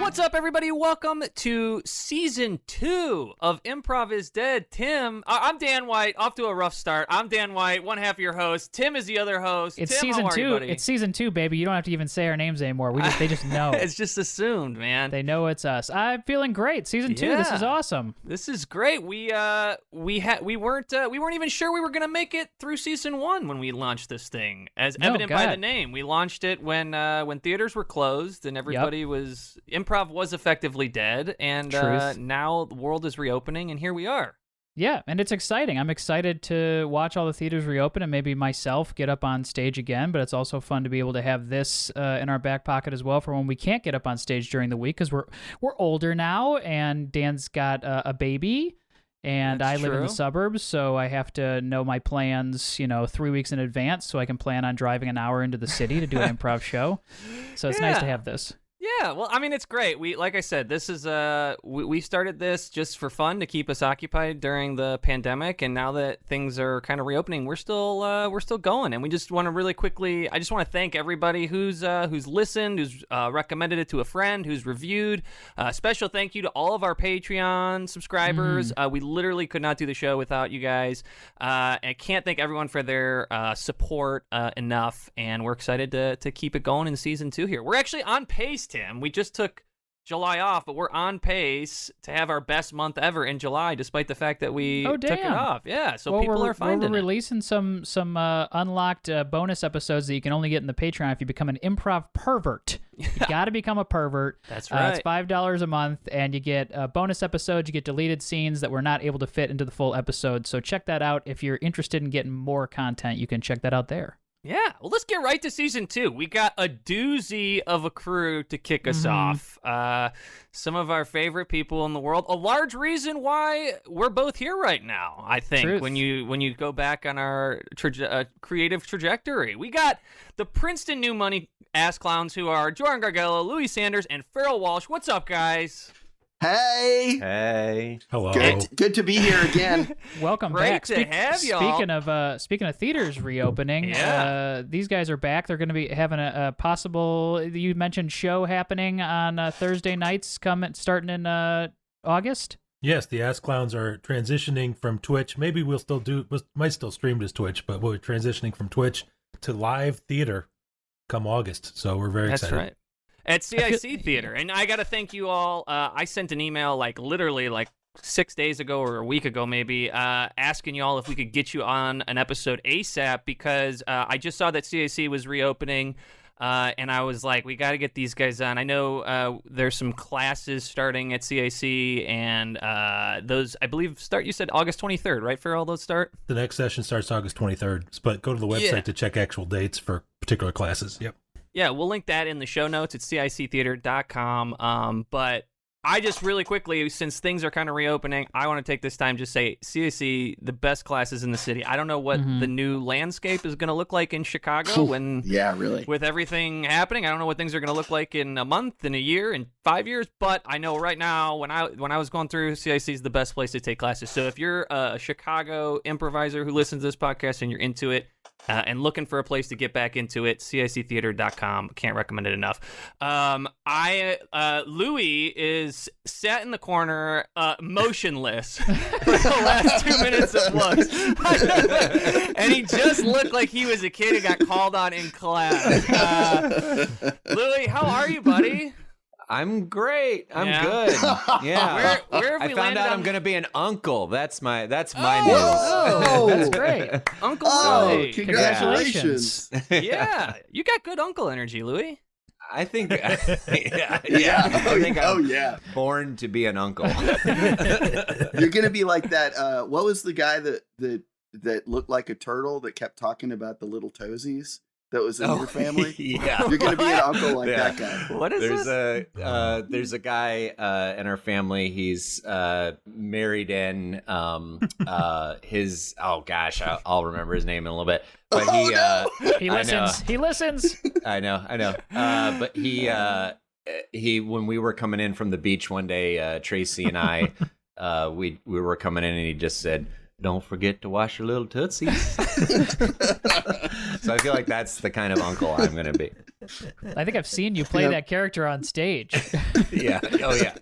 What's up, everybody? Welcome to Season 2 of Improv is Dead. Tim, I'm Dan White, off to a rough start. I'm Dan White, one half of your host. Tim is the other host. It's Tim, Season how are 2. you, buddy? It's Season 2, baby. You don't have to even say our names anymore. They just know. It's just assumed, man. They know it's us. I'm feeling great. Season 2, this is awesome. This is great. We weren't even sure we were gonna make it through Season 1 when we launched this thing. As evident by the name, we launched it when theaters were closed and everybody was improv was effectively dead, and now the world is reopening, and here we are. Yeah, and it's exciting. I'm excited to watch all the theaters reopen and maybe myself get up on stage again, but it's also fun to be able to have this in our back pocket as well for when we can't get up on stage during the week, because we're older now, and Dan's got a baby, and I live in the suburbs, so I have to know my plans, 3 weeks in advance, so I can plan on driving an hour into the city to do an improv show. So it's nice to have this. Yeah, well, I mean, it's great. Like I said, this is we started this just for fun to keep us occupied during the pandemic, and now that things are kind of reopening, we're still going. And we just want to really quickly, I just want to thank everybody who's listened, who's recommended it to a friend, who's reviewed. Special thank you to all of our Patreon subscribers. We literally could not do the show without you guys. I can't thank everyone for their support enough, and we're excited to keep it going in Season 2 here. We're actually on pace, Tim. We just took July off, but we're on pace to have our best month ever in July, despite the fact that we took it off. Yeah, so people are finding we're releasing some unlocked bonus episodes that you can only get in the Patreon if you become an improv pervert. You got to become a pervert. That's right. It's $5 a month, and you get bonus episodes. You get deleted scenes that we're not able to fit into the full episode. So check that out. If you're interested in getting more content, you can check that out there. Yeah, well, let's get right to Season 2. We got a doozy of a crew to kick us off. Some of our favorite people in the world. A large reason why we're both here right now, I think, when you go back on our creative trajectory. We got the Princeton New Money ass clowns, who are Jorin Garguilo, Louie Saunders, and Farrell Walsh. What's up, guys? Hey. Hello. Good to be here again. Welcome back. to have y'all. Speaking of theaters reopening, these guys are back. They're going to be having a possible, you mentioned, show happening on Thursday nights starting in August. Yes, the Ass Clowns are transitioning from Twitch. Maybe we might still stream as Twitch, but we're transitioning from Twitch to live theater come August. So we're very excited. That's right. At CiC Theater. And I got to thank you all. I sent an email literally 6 days ago or a week ago maybe, asking you all if we could get you on an episode ASAP, because I just saw that CiC was reopening, and I was like, we got to get these guys on. I know there's some classes starting at CiC, and those, I believe, you said August 23rd, right, Farrell, those start? The next session starts August 23rd, but go to the website to check actual dates for particular classes. Yep. Yeah, we'll link that in the show notes at cictheater.com. But I just really quickly, since things are kind of reopening, I want to take this time to say CiC, the best classes in the city. I don't know what the new landscape is going to look like in Chicago with everything happening. I don't know what things are going to look like in a month, in a year, in 5 years. But I know right now, when I was going through, CiC is the best place to take classes. So if you're a Chicago improviser who listens to this podcast and you're into it, and looking for a place to get back into it, cictheater.com. Can't recommend it enough. Louie is sat in the corner, motionless for the last 2 minutes of looks. And he just looked like he was a kid who got called on in class. Louie, how are you, buddy? I'm great. I'm good. Yeah. Where have we I found out I'm going to be an uncle. That's my news. Oh, that's great. Uncle Louie. Congratulations. Yeah. You got good uncle energy, Louie. I think I'm born to be an uncle. You're going to be like that. What was the guy that looked like a turtle that kept talking about the little toesies? That was in your family? Yeah. You're going to be an uncle like that guy. What is this? There's a guy in our family. He's married in his, oh gosh, I'll remember his name in a little bit. But he listens. He listens. I know. But he when we were coming in from the beach one day, Tracy and I, we were coming in, and he just said, "Don't forget to wash your little tootsies." So I feel like that's the kind of uncle I'm going to be. I think I've seen you play that character on stage. Yeah. Oh, yeah.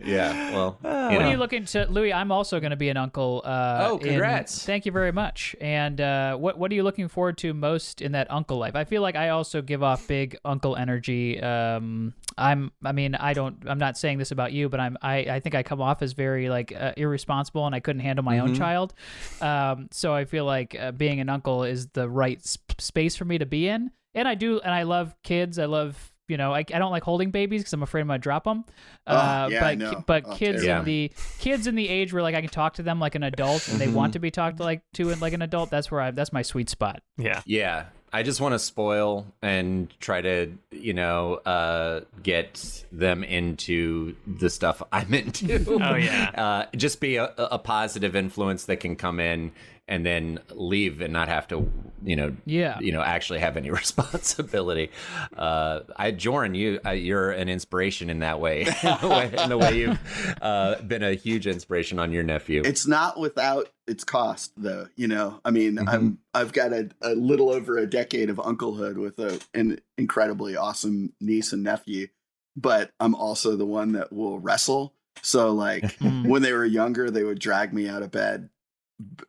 Yeah. Well, What are you looking to, Louie? I'm also going to be an uncle. Congrats. Thank you very much. And what are you looking forward to most in that uncle life? I feel like I also give off big uncle energy. I'm not saying this about you, but I think I come off as very like irresponsible, and I couldn't handle my own child. So I feel like being an uncle is the right space for me to be in. And I love kids. I love, I don't like holding babies because I'm afraid I'm gonna drop them. I know. But kids in the age where like I can talk to them like an adult and they want to be talked to like an adult. That's my sweet spot. Yeah. Yeah. I just want to spoil and try to, get them into the stuff I'm into. Oh yeah. Just be a positive influence that can come in and then leave and not have to, actually have any responsibility. Jorin, you're an inspiration in that way. in the way you've been a huge inspiration on your nephew. It's not without its cost, though. I've got a little over a decade of unclehood with an incredibly awesome niece and nephew, but I'm also the one that will wrestle. So, like, when they were younger, they would drag me out of bed.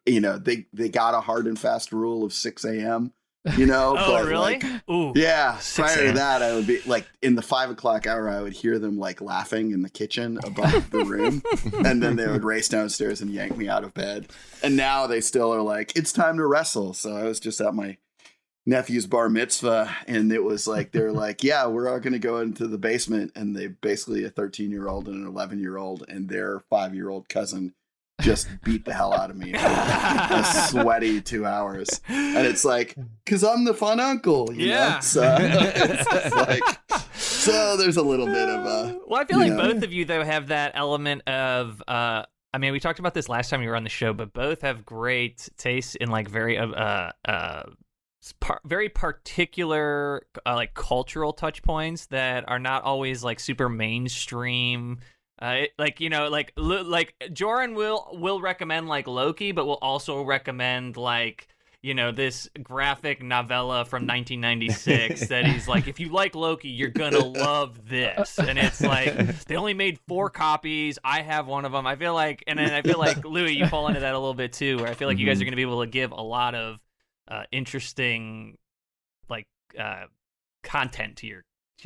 They got a hard and fast rule of 6 a.m. Oh, but really? Ooh, yeah. Prior to that, I would be like in the 5 o'clock hour, I would hear them like laughing in the kitchen above the room. And then they would race downstairs and yank me out of bed. And now they still are like, it's time to wrestle. So I was just at my nephew's bar mitzvah, and it was like, they're like, yeah, we're all going to go into the basement. And they basically a 13-year-old and an 11-year-old and their 5-year-old cousin just beat the hell out of me for a sweaty 2 hours. And it's like, because I'm the fun uncle, you know? So it's like, so there's a little bit of well, I feel like both of you, though, have that element of, we talked about this last time you were on the show, but both have great taste in like very particular like cultural touch points that are not always like super mainstream. Jorin will recommend like Loki, but will also recommend like, this graphic novella from 1996 that he's like, if you like Loki, you're gonna love this. And it's like, they only made 4 copies. I have one of them. I feel like Louie, you fall into that a little bit too, where I feel like you guys are gonna be able to give a lot of interesting like content to your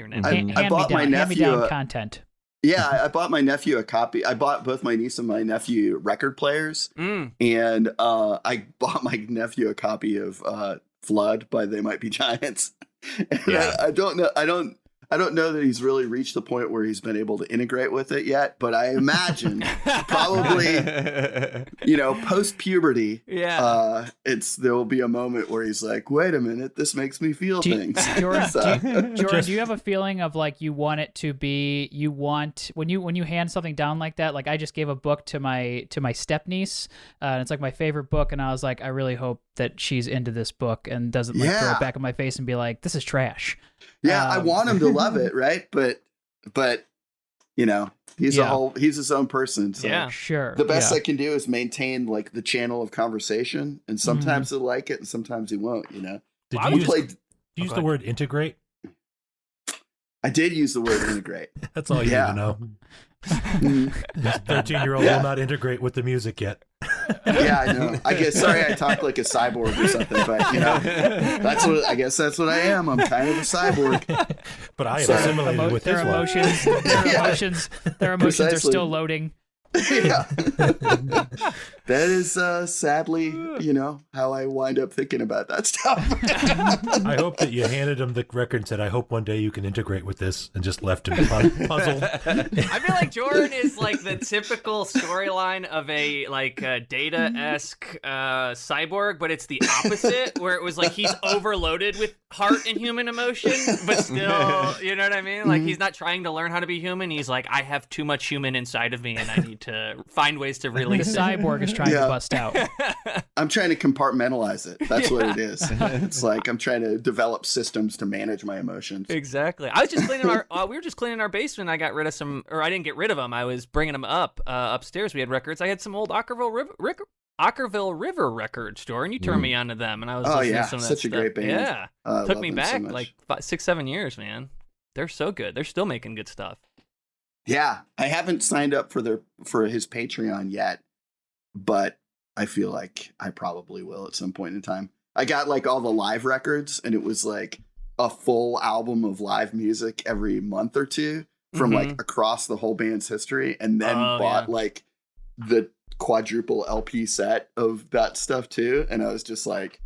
nephew. I bought my nephew content. Yeah, I bought my nephew a copy. I bought both my niece and my nephew record players, and I bought my nephew a copy of "Flood" by They Might Be Giants. And Yeah. I don't know that he's really reached the point where he's been able to integrate with it yet. But I imagine probably, post puberty, there will be a moment where he's like, "Wait a minute, this makes me feel things." Jorin, do you have a feeling of like you want it to be? You want when you hand something down like that? Like I just gave a book to my step niece, and it's like my favorite book, and I was like, I really hope that she's into this book and doesn't like throw it back in my face and be like, this is trash. Yeah, I want him to love it, right? But he's he's his own person. So sure. The best I can do is maintain like the channel of conversation, and sometimes he'll like it, and sometimes he won't. Did you use the word integrate? I did use the word integrate. That's all you need to know. This 13-year-old will not integrate with the music yet. Yeah, I know. I guess sorry I talk like a cyborg or something, but that's what I am. I'm kind of a cyborg. But I am assimilated with his emotions. Their emotions are still loading. Yeah. That is sadly, how I wind up thinking about that stuff. I hope that you handed him the record and said, I hope one day you can integrate with this, and just left him puzzled. I feel like Jorin is like the typical storyline of a Data-esque cyborg, but it's the opposite, where it was like he's overloaded with heart and human emotion, but still, you know what I mean? Like he's not trying to learn how to be human. He's like, I have too much human inside of me, and I need to find ways to release it. The cyborg is trying to bust out. I'm trying to compartmentalize it. That's what it is. It's like I'm trying to develop systems to manage my emotions. Exactly. I was just cleaning we were just cleaning our basement. I got rid of some, or I didn't get rid of them. I was bringing them up upstairs. We had records. I had some old Ockerville Ockerville River Records, Jorin. You turned me onto them, and I was listening to some of that such a stuff. great band. Yeah, took me back so like 6-7 years, man. They're so good. They're still making good stuff. Yeah, I haven't signed up for his Patreon yet, but I feel like I probably will at some point in time. I got like all the live records, and it was like a full album of live music every month or two from like across the whole band's history, and then bought like the quadruple LP set of that stuff too. And I was just like,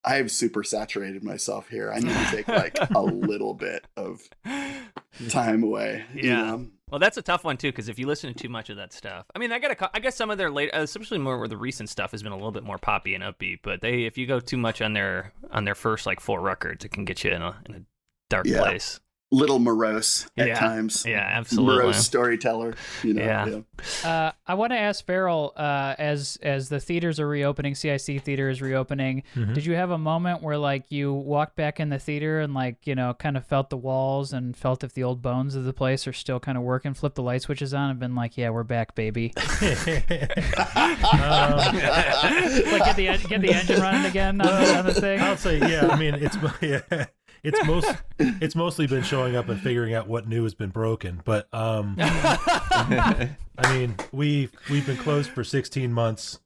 I've super saturated myself here. I need to take like a little bit of time away. Yeah. You know? Well, that's a tough one too, because if you listen to too much of that stuff, I mean, I guess some of their late, especially more where the recent stuff has been a little bit more poppy and upbeat. But if you go too much on their first like 4 records, it can get you in a dark place. Little morose at times. Yeah, absolutely. Morose storyteller. You know. Yeah. I want to ask Farrell, as the theaters are reopening, CiC Theater is reopening. Did you have a moment where like you walked back in the theater and like, you know, kind of felt the walls and felt if the old bones of the place are still kind of working, flipped the light switches on and been like, yeah, we're back, baby. Like get the engine running again on the thing? I'll say, yeah, I mean, it's mostly been showing up and figuring out what new has been broken. But I mean, we've been closed for 16 months.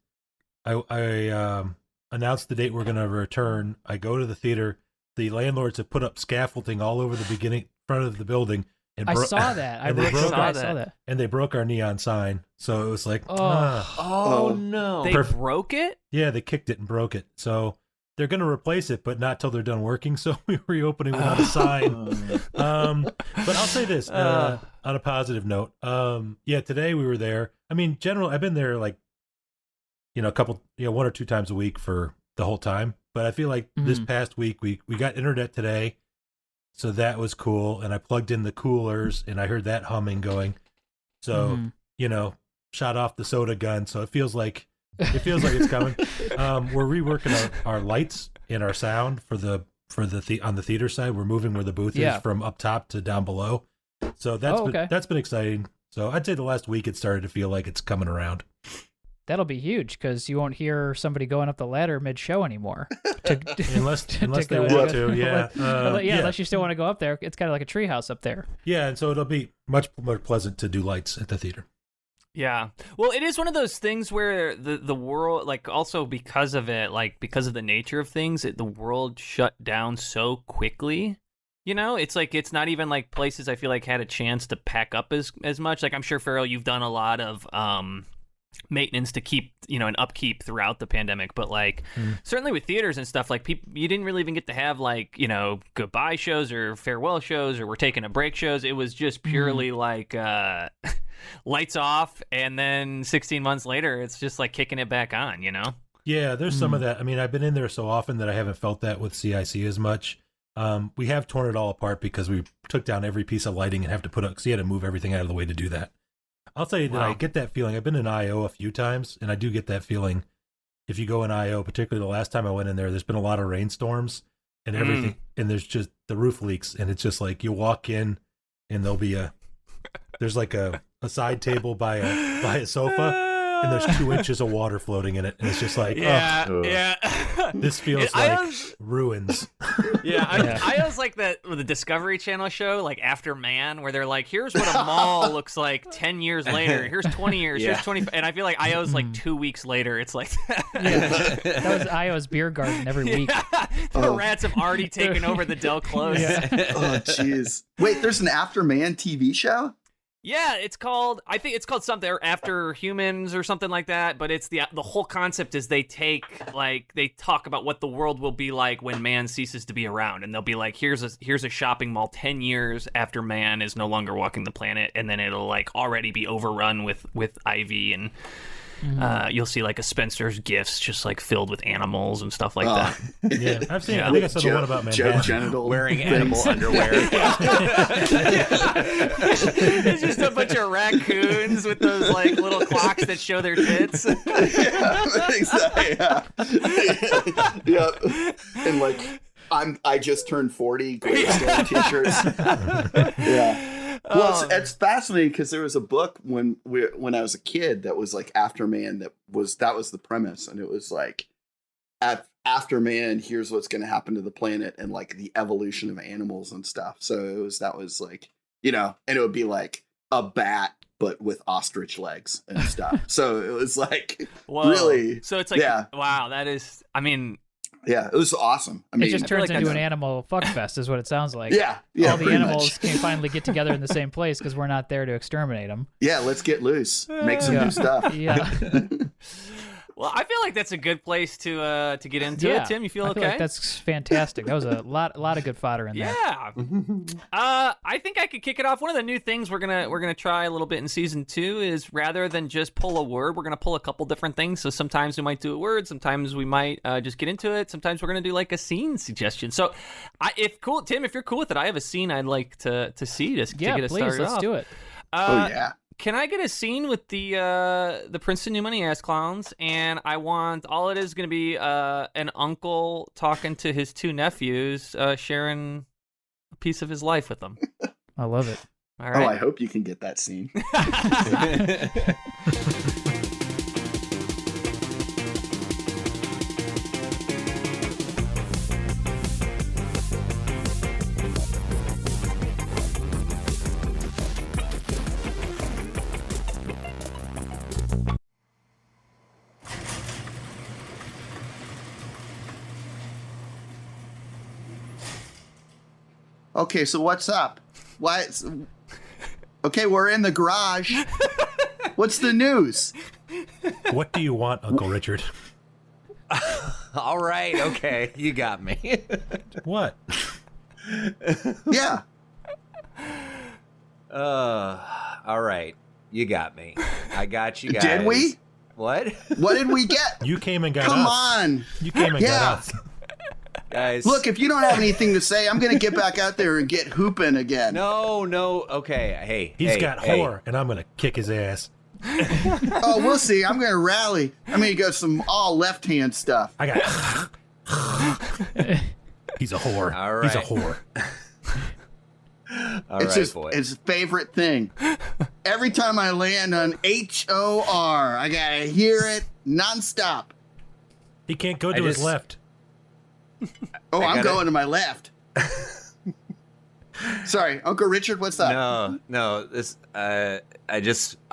I announced the date we're going to return. I go to the theater. The landlords have put up scaffolding all over the front of the building. And I saw that. I saw that. And they broke our neon sign. So it was like, no. They broke it? Yeah, they kicked it and broke it. So they're going to replace it, but not till they're done working. So we're reopening without a sign. But I'll say this on a positive note. Today we were there. I mean, I've been there like, you know, 1 or 2 times a week for the whole time. But I feel like this past week we got internet today, so that was cool. And I plugged in the coolers, and I heard that humming going. So you know, shot off the soda gun. So it feels like it's coming. We're reworking our lights and our sound on the theater side. We're moving where the booth is from up top to down below. So that's been exciting. So I'd say the last week it started to feel like it's coming around. That'll be huge because you won't hear somebody going up the ladder mid-show anymore. Unless they want to, yeah. Unless you still want to go up there. It's kind of like a treehouse up there. Yeah, and so it'll be much more pleasant to do lights at the theater. Yeah. Well, it is one of those things where the world, like also because of it, like because of the nature of things, the world shut down so quickly. You know, it's like, it's not even like places I feel like had a chance to pack up as much. Like I'm sure, Farrell, you've done a lot of maintenance to keep, you know, an upkeep throughout the pandemic, but like certainly with theaters and stuff, like you didn't really even get to have like, you know, goodbye shows or farewell shows or we're taking a break shows. It was just purely like lights off, and then 16 months later it's just like kicking it back on, you know? Yeah, there's some of that. I mean, I've been in there so often that I haven't felt that with CiC as much. We have torn it all apart because we took down every piece of lighting and have to because you had to move everything out of the way to do that. I'll tell you that I get that feeling. I've been in IO a few times, and I do get that feeling. If you go in IO, particularly the last time I went in there's been a lot of rainstorms and everything, and there's just the roof leaks, and it's just like you walk in, and there's like a side table by a sofa, and there's 2 inches of water floating in it, and it's just like, this feels like ruins. I always like that with the Discovery Channel show, like After Man, where they're like, here's what a mall looks like 10 years later. Here's 20 years. Here's 20. And I feel like IO's like 2 weeks later. It's like that was IO's beer garden every week. The rats have already taken over the Del Close. Oh, jeez. Wait, there's an After Man TV show? Yeah, I think it's called something After Humans or something like that, but it's the whole concept is they talk about what the world will be like when man ceases to be around, and they'll be like, here's a shopping mall 10 years after man is no longer walking the planet, and then it'll like already be overrun with ivy, and you'll see like a Spencer's Gifts just like filled with animals and stuff like that. Yeah, I've seen it. I think I saw the one about Manhattan. Genital wearing animal underwear. It's just a bunch of raccoons with those like little clocks that show their tits. Exactly. Yeah. And like I just turned 40 gravestone t-shirts. Yeah. Well, it's fascinating because there was a book when I was a kid that was like Afterman that was the premise, and it was like after man, here's what's going to happen to the planet and like the evolution of animals and stuff. So that was like, you know, and it would be like a bat but with ostrich legs and stuff. So it was like really. So it's like, wow, that is. I mean. Yeah, it was awesome. I mean, it just turns into an animal fuck fest, is what it sounds like. Yeah. All the animals can finally get together in the same place because we're not there to exterminate them. Yeah, let's get loose, make some new stuff. Yeah. Well, I feel like that's a good place to get into it. Tim, you feel okay? Like that's fantastic. That was a lot of good fodder in there. Yeah. I think I could kick it off. One of the new things we're gonna try a little bit in season 2 is rather than just pull a word, we're gonna pull a couple different things. So sometimes we might do a word, sometimes we might just get into it. Sometimes we're gonna do like a scene suggestion. So, Tim, if you're cool with it, I have a scene I'd like to see to get us started let's off. do it. Can I get a scene with the Princeton New Money Ass Clowns? And I want all it is going to be an uncle talking to his 2 nephews, sharing a piece of his life with them. I love it. All right. Oh, I hope you can get that scene. Okay, so what's up? Okay, we're in the garage. What's the news? What do you want, Uncle Richard? All right, okay, you got me. What? Yeah. All right, you got me. I got you guys. Did we? What? What did we get? You came and got us. Come on. You came and got us. Guys. Look, if you don't have anything to say, I'm going to get back out there and get hooping again. No, okay. Hey, He's got whore, and I'm going to kick his ass. Oh, we'll see. I'm going to rally. I'm going to go some all left-hand stuff. I got. He's a whore. All right. He's a whore. It's his favorite thing. Every time I land on HOR, I got to hear it nonstop. He can't go to his left. Oh, I'm going to my left. Sorry, Uncle Richard, what's up? No. This I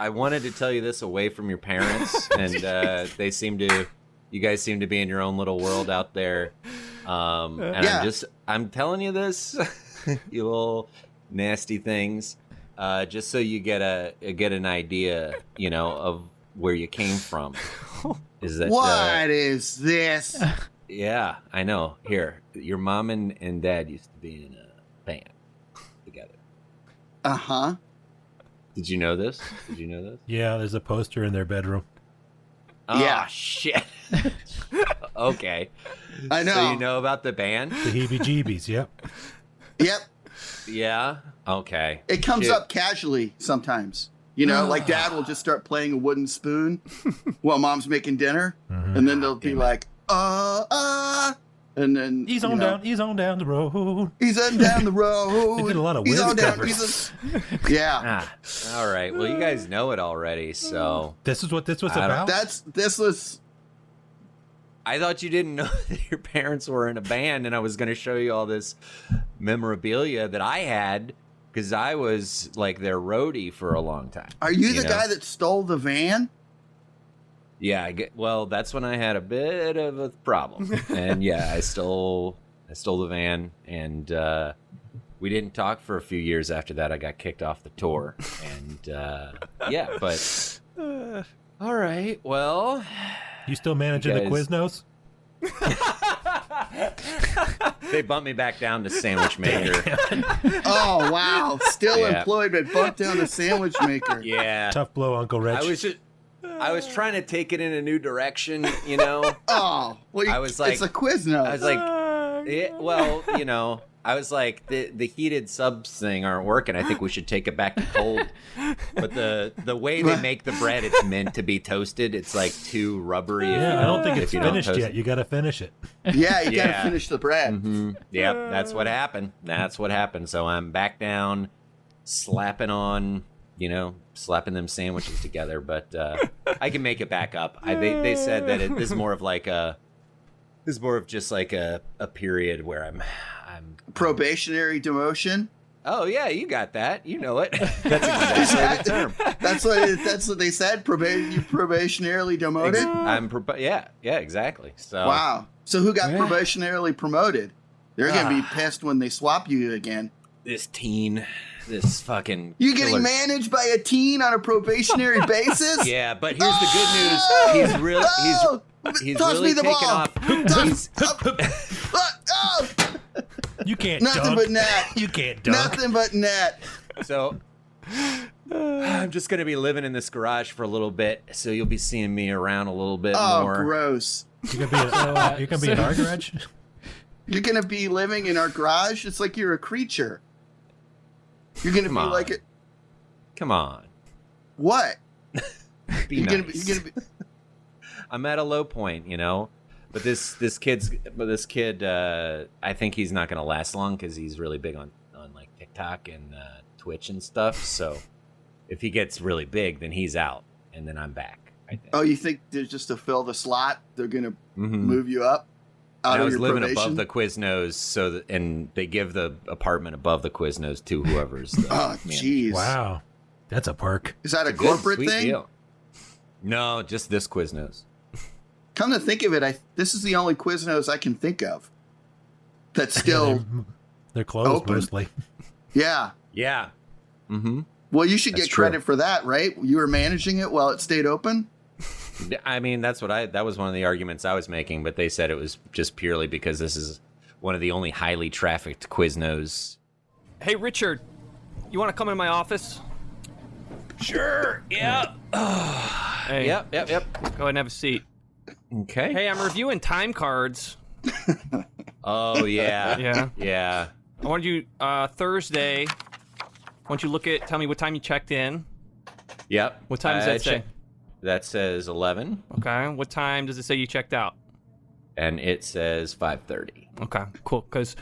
wanted to tell you this away from your parents, and you guys seem to be in your own little world out there. And I'm telling you this, you little nasty things, just so you get an idea, you know, of where you came from. Is that what is this? Yeah, I know. Here, your mom and dad used to be in a band together. Uh-huh. Did you know this? Yeah, there's a poster in their bedroom. Oh, yeah. Shit. Okay. I know. So you know about the band? The heebie-jeebies, yep. Yep. Yeah? Okay. It comes up casually sometimes. You know, like Dad will just start playing a wooden spoon while Mom's making dinner. Mm-hmm. And then they'll be like, and then he's on down the road. He's on down the road. They did a lot of Wiz covers. Yeah. All right. Well, you guys know it already, so this is what this was about. I thought you didn't know that your parents were in a band, and I was going to show you all this memorabilia that I had because I was like their roadie for a long time. Are you the guy that stole the van? Yeah, well, that's when I had a bit of a problem, and I stole the van, and we didn't talk for a few years after that. I got kicked off the tour, and but all right, well, you still managing the Quiznos? They bumped me back down to sandwich maker. Oh wow, still employed, but bumped down to sandwich maker. Yeah, tough blow, Uncle Rich. I was trying to take it in a new direction, you know. Oh, well, I was like, it's a Quiznos. I was like, I was like, the heated subs thing aren't working. I think we should take it back to cold. But the way they make the bread, it's meant to be toasted. It's like too rubbery. Yeah, I don't think it's finished yet. You got to finish it. Yeah, you got to finish the bread. Mm-hmm. Yep, that's what happened. So I'm back down slapping them sandwiches together, but I can make it back up. They said that this is more of just like a period where I'm probationary demotion. Oh yeah, you got that. You know it. That's exactly the term. That's what they said. You probationarily demoted. Yeah, exactly. So wow. So who got probationarily promoted? They're gonna be pissed when they swap you again. This fucking. You getting managed by a teen on a probationary basis? Yeah, but here's the good news. He's really taken off. You can't. Nothing dunk. but net. You can't dunk. Nothing but net. So I'm just gonna be living in this garage for a little bit, so you'll be seeing me around a little bit more. Oh, gross. You're gonna be in our garage. You're gonna be living in our garage. It's like you're a creature. You're gonna be like it. Come on. What? You're gonna be. I'm at a low point, But this kid, I think he's not gonna last long because he's really big on like TikTok and Twitch and stuff. So if he gets really big, then he's out, and then I'm back. I think. Oh, you think there's just to fill the slot, they're gonna move you up? I was living above the Quiznos, and they give the apartment above the Quiznos to whoever's. Oh, jeez! Wow, that's a perk. Is that a corporate thing? Deal. No, just this Quiznos. Come to think of it, this is the only Quiznos I can think of that's still they're closed open. Mostly. Yeah. Yeah. Mm-hmm. Well, you should get credit for that, right? You were managing it while it stayed open. I mean, that was one of the arguments I was making, but they said it was just purely because this is one of the only highly trafficked Quiznos. Hey, Richard, you want to come in my office? Sure. Yeah. Hey. Yep. Go ahead and have a seat. Okay. Hey, I'm reviewing time cards. Oh, yeah. Yeah. I wanted you, Thursday, I want you to tell me what time you checked in. Yep. What time does that say? That says 11. Okay. What time does it say you checked out? And it says 5:30. Okay, cool. Because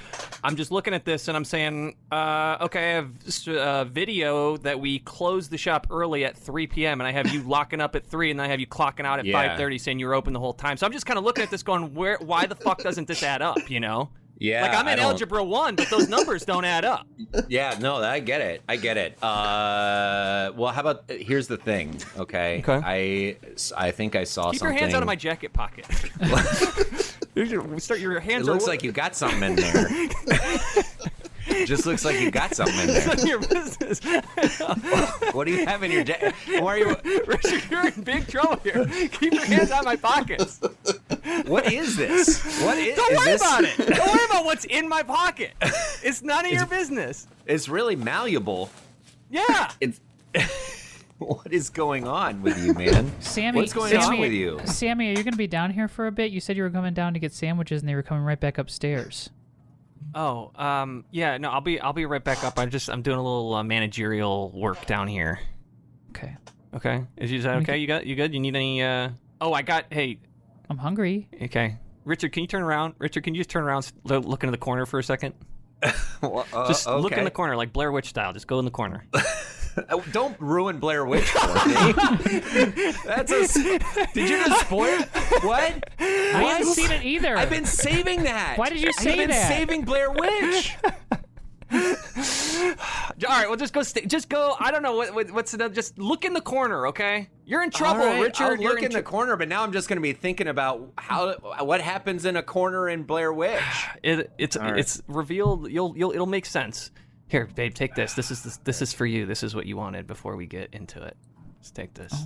I'm just looking at this and I'm saying, okay, I have a video that we closed the shop early at 3 p.m. and I have you locking up at 3 and I have you clocking out at 5:30 saying you were open the whole time. So I'm just kind of looking at this going, why the fuck doesn't this add up, Yeah. Like I'm in Algebra 1, but those numbers don't add up. Yeah, no, I get it. Well, how about, here's the thing, okay? I think I saw something. Keep your hands out of my jacket pocket. Your hands. It looks like you got something in there. Just looks like you got something in there. It's none of your business. What do you have in your jacket? Why are you? Richard, you're in big trouble here. Keep your hands out of my pockets. What is this? Don't worry about it. Don't worry about what's in my pocket. It's none of your business. It's really malleable. Yeah. What is going on with you, man? Sammy, what's going on with you? Sammy, are you going to be down here for a bit? You said you were coming down to get sandwiches, and they were coming right back upstairs. Oh, yeah, no, I'll be right back up. I'm doing a little managerial work down here. Okay. Is that okay? You good? You need any? Hey. I'm hungry. Okay. Richard, can you turn around? Richard, can you just turn around, look into the corner for a second? Just look in the corner, like Blair Witch style. Just go in the corner. Don't ruin Blair Witch for me. Did you just spoil it? What? I haven't seen it either. I've been saving that. Why did you say that? I've been saving Blair Witch. All right, well, just go. I don't know what's the. Just look in the corner, okay? You're in trouble, right, Richard. I'll look in the corner, but now I'm just going to be thinking about what happens in a corner in Blair Witch. It's revealed. It'll make sense. Here, babe, take this. This is for you. This is what you wanted before we get into it. Just take this. Oh,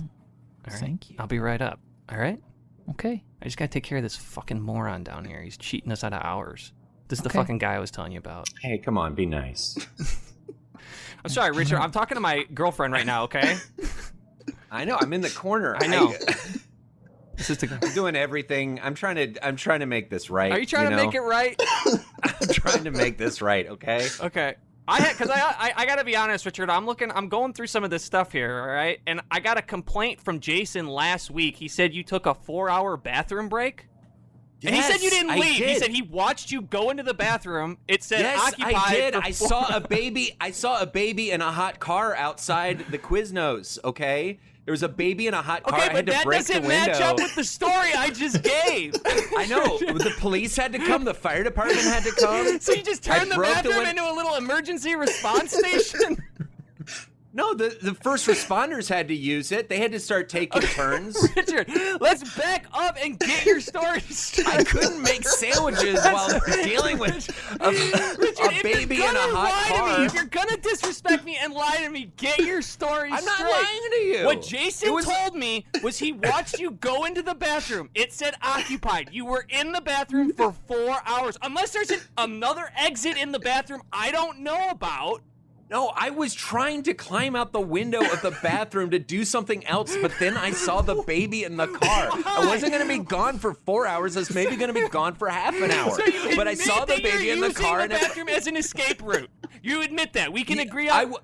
all right? Thank you. I'll be right up. All right? Okay. I just gotta take care of this fucking moron down here. He's cheating us out of hours. This is the fucking guy I was telling you about. Hey, come on, be nice. I'm sorry, Richard. I'm talking to my girlfriend right now, okay? I know. I'm in the corner. I know. I'm doing everything. I'm trying to make this right. Are you trying to make it right? I'm trying to make this right, okay? Okay. I gotta be honest, Richard. I'm going through some of this stuff here, all right? And I got a complaint from Jason last week. He said you took a 4-hour bathroom break. And he said you didn't leave. Did. He said he watched you go into the bathroom. It said occupied. I did. I 4 saw a baby. I saw a baby in a hot car outside the Quiznos. Okay, there was a baby in a hot car. Okay, I had but to that break the doesn't window. match up with the story I just gave. I know. The police had to come. The fire department had to come. So you just turned the bathroom into a little emergency response station? No, the first responders had to use it. They had to start taking turns. Richard, let's back up and get your story straight. I couldn't make sandwiches while dealing with a baby in a hot car. If you're gonna disrespect me and lie to me, get your story straight. I'm not lying to you. What Jason told me was he watched you go into the bathroom. It said occupied. You were in the bathroom for 4 hours. Unless there's another exit in the bathroom I don't know about. No, I was trying to climb out the window of the bathroom to do something else, but then I saw the baby in the car. I wasn't going to be gone for 4 hours. I was maybe going to be gone for half an hour. So but I saw the baby in the car. Using the bathroom as an escape route. You admit that. We can agree on...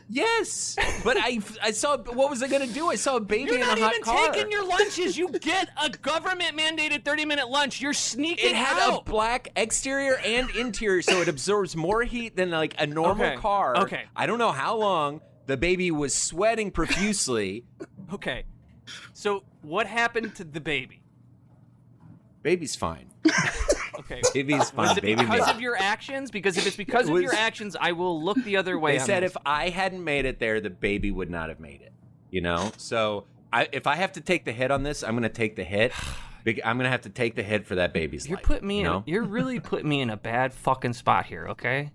Yes, but I saw, what was I going to do? I saw a baby in a hot car. You're not even taking your lunches. You get a government-mandated 30-minute lunch. You're sneaking out. It had a black exterior and interior, so it absorbs more heat than like a normal car. Okay. I don't know how long. The baby was sweating profusely. Okay. So what happened to the baby? Baby's fine. Okay. Baby's fine. Was it because of your actions? Because if it's because of your actions, I will look the other way. They said if I hadn't made it there, the baby would not have made it. You know? So if I have to take the hit on this, I'm going to take the hit. I'm going to have to take the hit for that baby's life. You're really putting me in a bad fucking spot here, okay?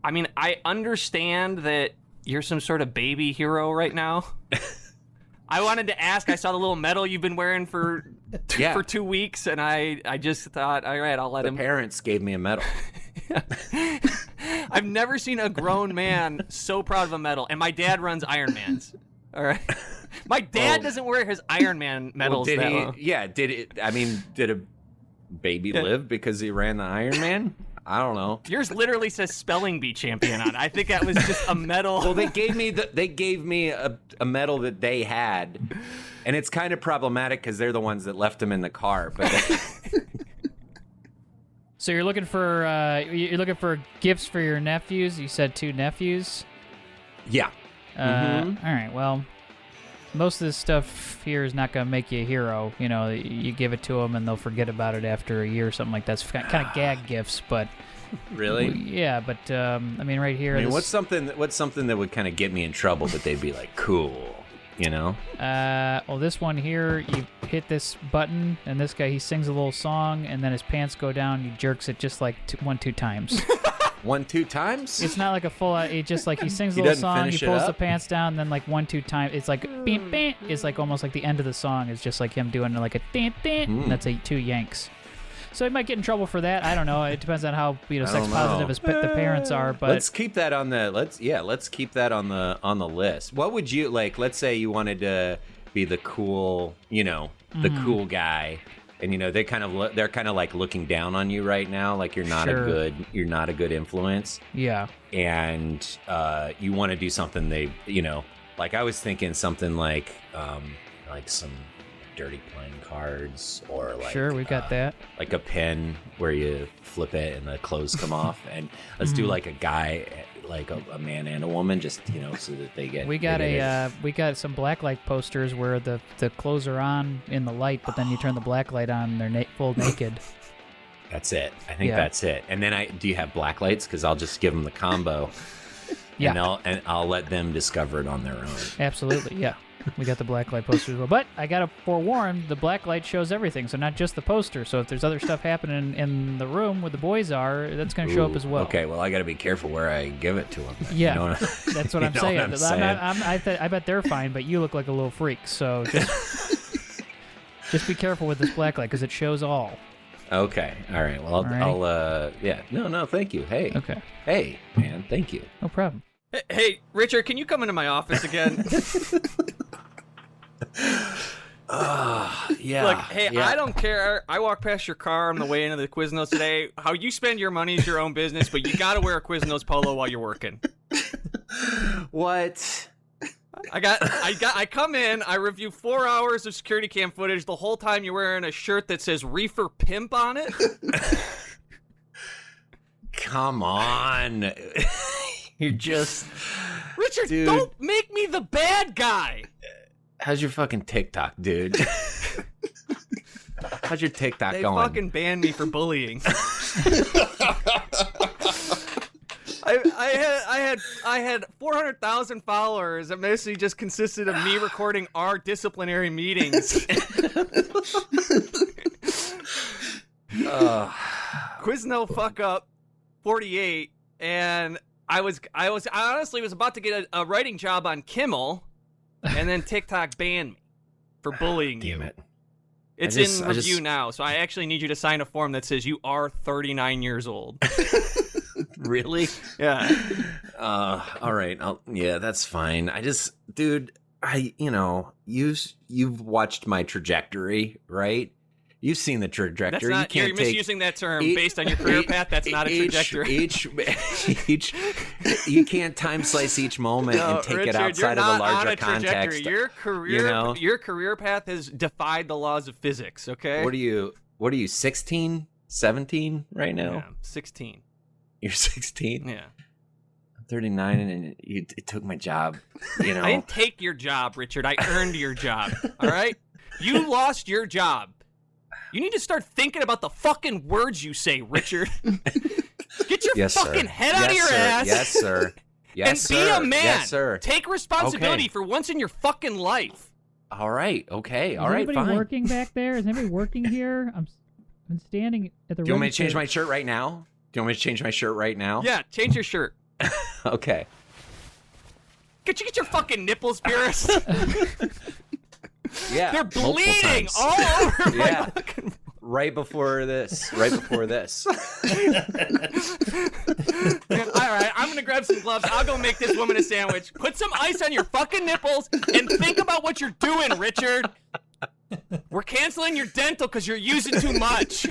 I mean, I understand that you're some sort of baby hero right now. I wanted to ask. I saw the little medal you've been wearing for 2 weeks, and I just thought, all right, I'll let him. The parents gave me a medal. I've never seen a grown man so proud of a medal, and my dad runs Ironmans. All right, my dad doesn't wear his Ironman medals. Did a baby live because he ran the Ironman? I don't know. Yours literally says spelling bee champion on it. I think that was just a medal. Well, they gave me a medal that they had, and it's kind of problematic because they're the ones that left him in the car. But so you're looking for gifts for your nephews. You said 2 nephews. Yeah. All right. Well, most of this stuff here is not going to make you a hero. You know, you give it to them and they'll forget about it after a year or something like that. It's kind of gag gifts, but really, yeah. But I mean, right here. I mean, what's something that would kind of get me in trouble, but they'd be like, cool, you know? Well, this one here, you hit this button, and this guy, he sings a little song, and then his pants go down. He jerks it just like 1-2 times. 1-2 times? It's not like a full. It just like he sings a little song, he pulls the pants down, and then like 1-2 times. It's like beep beep. It's like almost like the end of the song is just like him doing like a ding ding. And that's 2 yanks. So he might get in trouble for that. I don't know. It depends on how sex positive the parents are. But let's keep that on the let's keep that on the list. What would you like? Let's say you wanted to be the cool, the cool guy. And they're kind of like looking down on you right now, like you're not a good influence. Yeah. And you want to do something like I was thinking something like some dirty playing cards or like we got that. Like a pen where you flip it and the clothes come off, and let's do like a guy, like a man and a woman, just so that they get. We got some blacklight posters where the clothes are on in the light, but then you turn the blacklight on, and they're full naked. That's it. I think that's it. And then do you have blacklights? Because I'll just give them the combo. Yeah. And I'll let them discover it on their own. Absolutely. Yeah. We got the blacklight posters as well. But I got to forewarn, the blacklight shows everything, so not just the poster. So if there's other stuff happening in the room where the boys are, that's going to show up as well. Okay, well, I got to be careful where I give it to them. Yeah, that's what I'm saying. I bet they're fine, but you look like a little freak. So just be careful with this blacklight because it shows all. Okay, all right. Well, I'll No, thank you. Hey. Okay. Hey, man, thank you. No problem. Hey, Richard, can you come into my office again? Yeah. Look, hey, I don't care. I walked past your car on the way into the Quiznos today. How you spend your money is your own business, but you got to wear a Quiznos polo while you're working. What? I come in, I review 4 hours of security cam footage. The whole time you're wearing a shirt that says Reefer Pimp on it. Come on. You're just... Richard, dude. Don't make me the bad guy. How's your fucking TikTok, dude? How's your TikTok going? They fucking banned me for bullying. I had 400,000 followers that mostly just consisted of me recording our disciplinary meetings. Quizno fuck up 48, and I honestly was about to get a writing job on Kimmel, and then TikTok banned me for bullying you. Damn it. It's in review now, so I actually need you to sign a form that says you are 39 years old. Really? Yeah. All right. Yeah, that's fine. Dude, you've watched my trajectory, right? You've seen the trajectory. That's not, you're misusing that term based on your career path. That's not a trajectory. You can't time slice each moment and take Richard, it outside of the larger context. Your career path has defied the laws of physics. Okay. What are you? 16, 17 right now? Yeah, 16. You're 16. Yeah. I'm 39, and it took my job. I didn't take your job, Richard. I earned your job. All right. You lost your job. You need to start thinking about the fucking words you say, Richard. Get your fucking head out of your ass. Yes, sir. Yes, and be a man. Yes, sir. Take responsibility for once in your fucking life. All right. Okay. All right. Is anybody working back there? Is anybody working here? I'm standing at the. Do you want me to change my shirt right now? Yeah, change your shirt. Okay. Could you get your fucking nipples pierced? Yeah. They're bleeding all over my fucking... Right before this. All right, I'm going to grab some gloves. I'll go make this woman a sandwich. Put some ice on your fucking nipples and think about what you're doing, Richard. We're canceling your dental because you're using too much.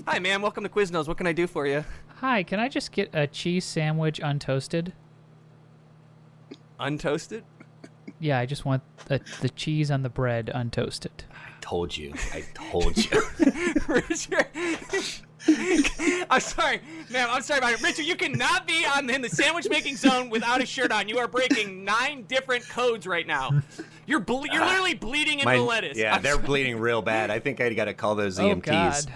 Hi, ma'am. Welcome to Quiznos. What can I do for you? Hi, can I just get a cheese sandwich untoasted? Untoasted? Yeah, I just want the cheese on the bread untoasted. I told you. Richard. I'm sorry, ma'am. I'm sorry about it. Richard, you cannot be in the sandwich making zone without a shirt on. You are breaking 9 different codes right now. You're literally bleeding into lettuce. Yeah, they're bleeding real bad. I think I got to call those EMTs. God.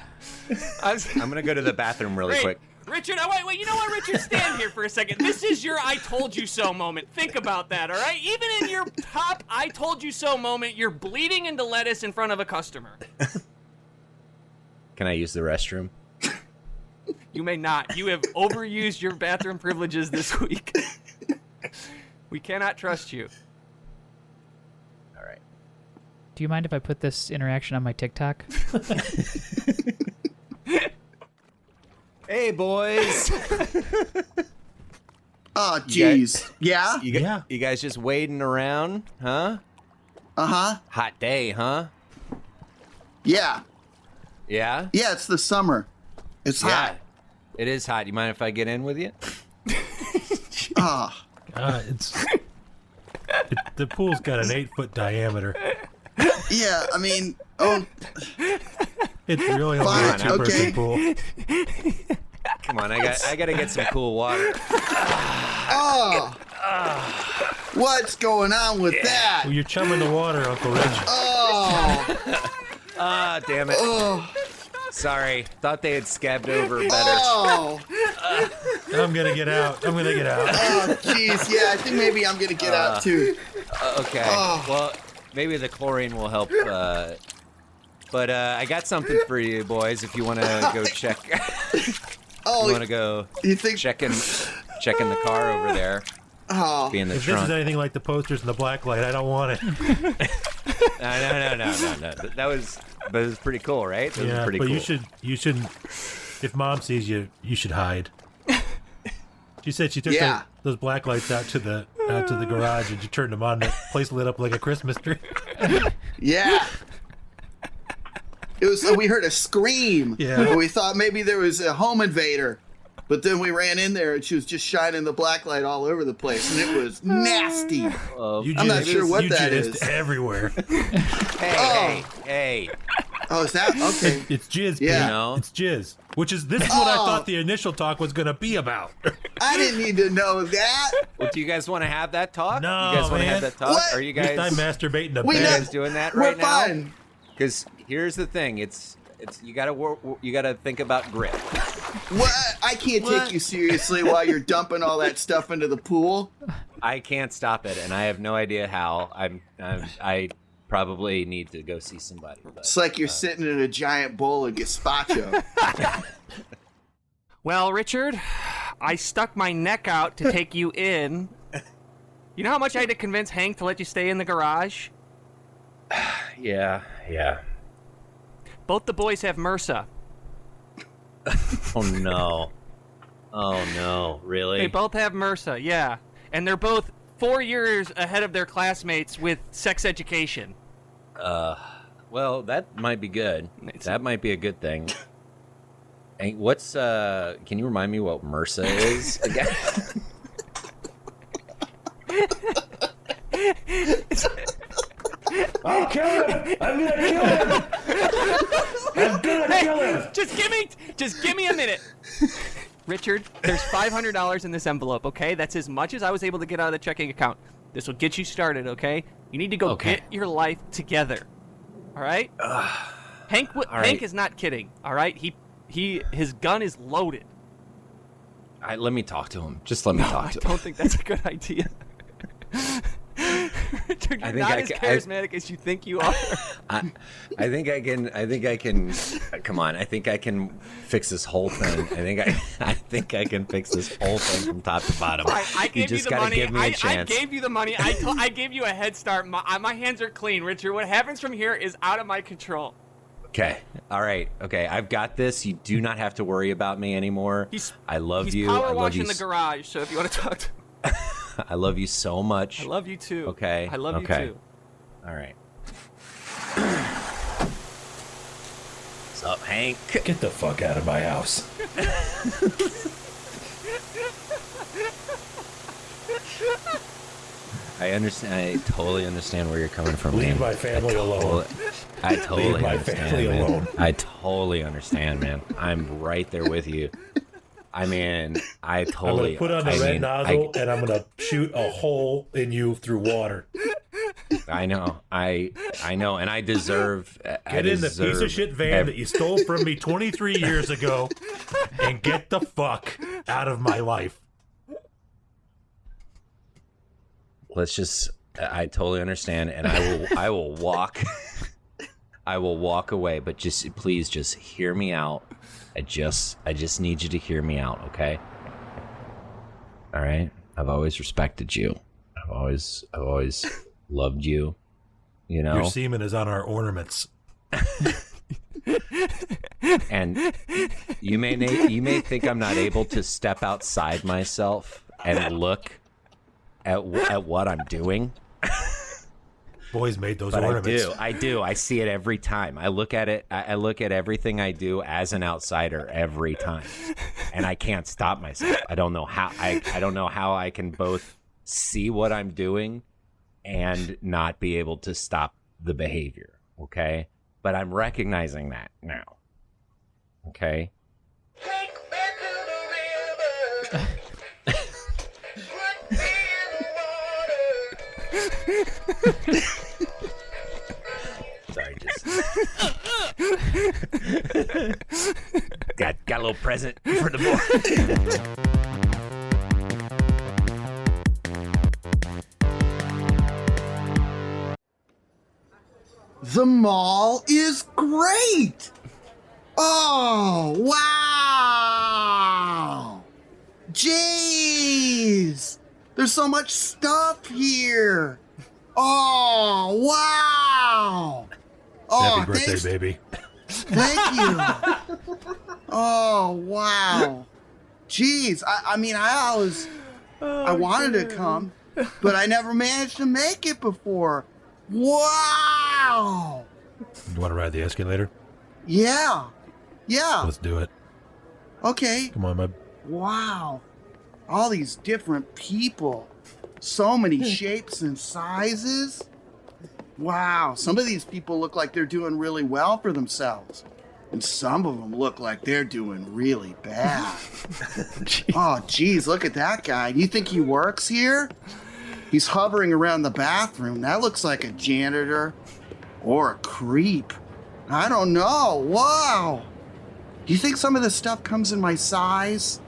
I'm going to go to the bathroom really quick. Richard, wait, you know what, Richard? Stand here for a second. This is your I told you so moment. Think about that, all right? Even in your top I told you so moment, you're bleeding into lettuce in front of a customer. Can I use the restroom? You may not. You have overused your bathroom privileges this week. We cannot trust you. All right. Do you mind if I put this interaction on my TikTok? Hey, boys. Oh, jeez. Yeah? You guys just waiting around, huh? Uh-huh. Hot day, huh? Yeah. Yeah? Yeah, it's the summer. It's hot. It is hot. You mind if I get in with you? The pool's got an 8-foot diameter. Yeah, I mean, it's really only a 2-person pool. Come on, I gotta get some cool water. What's going on with that? Well, you're chumming the water, Uncle Rich. Damn it. Sorry, thought they had scabbed over better. I'm gonna get out. Oh, jeez. Yeah, I think maybe I'm gonna get out too. Okay. Well, maybe the chlorine will help. But I got something for you, boys. If you want to go check. You want to go? You think checking the car over there? Be in the if trunk. this is anything like the posters in the black light, I don't want it. No. That was pretty cool, right? That was pretty but cool. you shouldn't. If Mom sees you, you should hide. She said she took those black lights out to the garage and she turned them on. And the place lit up like a Christmas tree. Yeah. It was. We heard a scream. Yeah. We thought maybe there was a home invader. But then we ran in there and she was just shining the black light all over the place, and it was nasty. I'm not sure what that is. Everywhere. Hey. Oh, is that okay? It's jizz. Yeah, you know? It's jizz. This is what I thought the initial talk was going to be about. I didn't need to know that. Well, do you guys want to have that talk? No, you guys want to man. have that talk? What? Are you guys? I'm masturbating to Are you bed. guys doing that right We're now? fine. Because here's the thing: it's you gotta think about grit. What? I can't take you seriously while you're dumping all that stuff into the pool. I can't stop it, and I have no idea how. I probably need to go see somebody. But, It's like you're sitting in a giant bowl of gazpacho. Well, Richard, I stuck my neck out to take you in. You know how much I had to convince Hank to let you stay in the garage? Yeah. Both the boys have MRSA. Oh no, really? They both have MRSA, yeah. And they're both 4 years ahead of their classmates with sex education. Well, that might be good. That might be a good thing. Hey, what's can you remind me what MRSA is again? I'll kill him! I'm gonna kill him! I'm gonna kill him! Just give me a minute. Richard, there's $500 in this envelope, okay? That's as much as I was able to get out of the checking account. This will get you started, okay? You need to go get your life together. All right? Hank is not kidding, all right? His gun is loaded. Let me talk to him. Just let me talk to him. I don't think that's a good idea. Richard, you're not as charismatic as you think you are. I think I can. Come on. I think I can fix this whole thing. I think I can fix this whole thing from top to bottom. I gave you the money. Give me a chance. I gave you the money. I gave you a head start. My hands are clean, Richard. What happens from here is out of my control. Okay. All right. Okay. I've got this. You do not have to worry about me anymore. I love you. He's power washing the garage. So if you want to talk to him. I love you so much. I love you too. Okay. I love you too. All right. What's up, Hank? Get the fuck out of my house. I understand. I totally understand where you're coming from. Leave man. my family alone. I totally Leave my understand, family man. alone. I totally understand, man. I'm right there with you. I mean, I totally. I'm gonna put on the red nozzle and I'm gonna shoot a hole in you through water. I know, I know, and I deserve. Get in the piece of shit van that you stole from me 23 years ago, and get the fuck out of my life. Let's just. I totally understand, and I will walk. I will walk away, but please hear me out. I just need you to hear me out, okay? All right? I've always respected you. I've always loved you. You know? Your semen is on our ornaments. And you may think I'm not able to step outside myself and look at what I'm doing. Boys made those But ornaments. I do. I see it every time. I look at it. I look at everything I do as an outsider every time, and I can't stop myself. I don't know how. I don't know how I can both see what I'm doing and not be able to stop the behavior. Okay, but I'm recognizing that now. Okay. Sorry, just got a little present for the boy. The mall is great. Oh, wow. Jeez. There's so much stuff here. Oh, wow. Oh, Happy birthday, thanks. baby. Thank you. Oh, wow. Jeez. I mean, I wanted to come, but I never managed to make it before. Wow. You want to ride the escalator? Yeah. Let's do it. Okay. Come on, bud. Wow. All these different people. So many shapes and sizes. Wow. Some of these people look like they're doing really well for themselves. And some of them look like they're doing really bad. Oh, geez, look at that guy. Do you think he works here? He's hovering around the bathroom. That looks like a janitor or a creep. I don't know. Wow. Do you think some of this stuff comes in my size?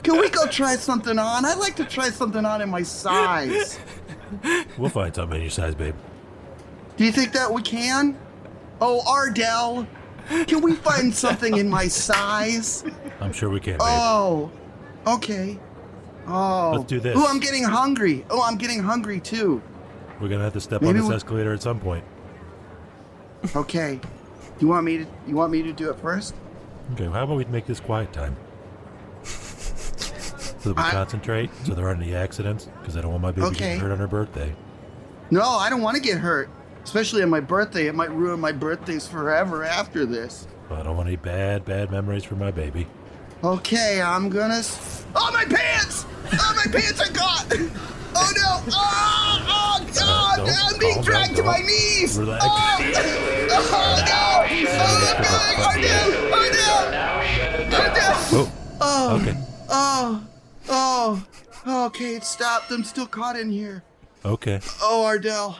Can we go try something on? I'd like to try something on in my size. We'll find something in your size, babe. Do you think that we can? Oh, Ardell, can we find something in my size? I'm sure we can, babe. Oh, okay. Oh. Let's do this. Oh, I'm getting hungry. Oh, I'm getting hungry too. We're gonna have to step Maybe on this escalator at some point. Okay. You want me to do it first? Okay, well, how about we make this quiet time? So that we concentrate, so there aren't any accidents, because I don't want my baby getting hurt on her birthday. No, I don't want to get hurt. Especially on my birthday. It might ruin my birthdays forever after this. I don't want any bad memories for my baby. Okay, I'm gonna... Oh, my pants! Oh, my pants are caught! Oh, no! Oh, God! I'm being dragged to my knees! Relax. Oh, no! Oh, Okay. Oh, okay, it stopped. I'm still caught in here. Okay. Oh, Ardell,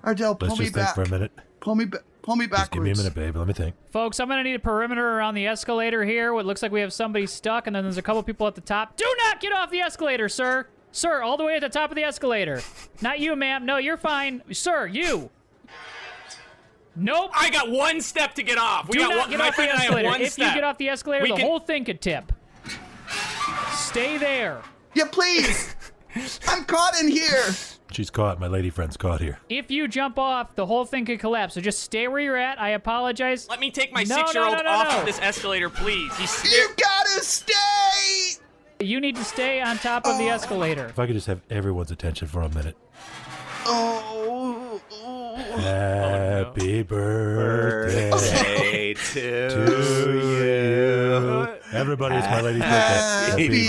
pull Let's me just back. think for a minute. Pull me backwards. Just give me a minute, babe. Let me think. Folks, I'm going to need a perimeter around the escalator here. What looks like we have somebody stuck, and then there's a couple people at the top. Do not get off the escalator, sir. Sir, all the way at the top of the escalator. Not you, ma'am. No, you're fine. Sir, you. Nope. I got one step to get off. Do not get off the escalator. If you get off the escalator, the whole thing could tip. Stay there. Yeah, please. I'm caught in here. She's caught. My lady friend's caught here. If you jump off, the whole thing could collapse. So just stay where you're at. I apologize. Let me take my 6-year-old off of this escalator, please. You gotta stay. You need to stay on top of the escalator. If I could just have everyone's attention for a minute. Oh. Happy birthday to you. Everybody, it's my lady's birthday. Happy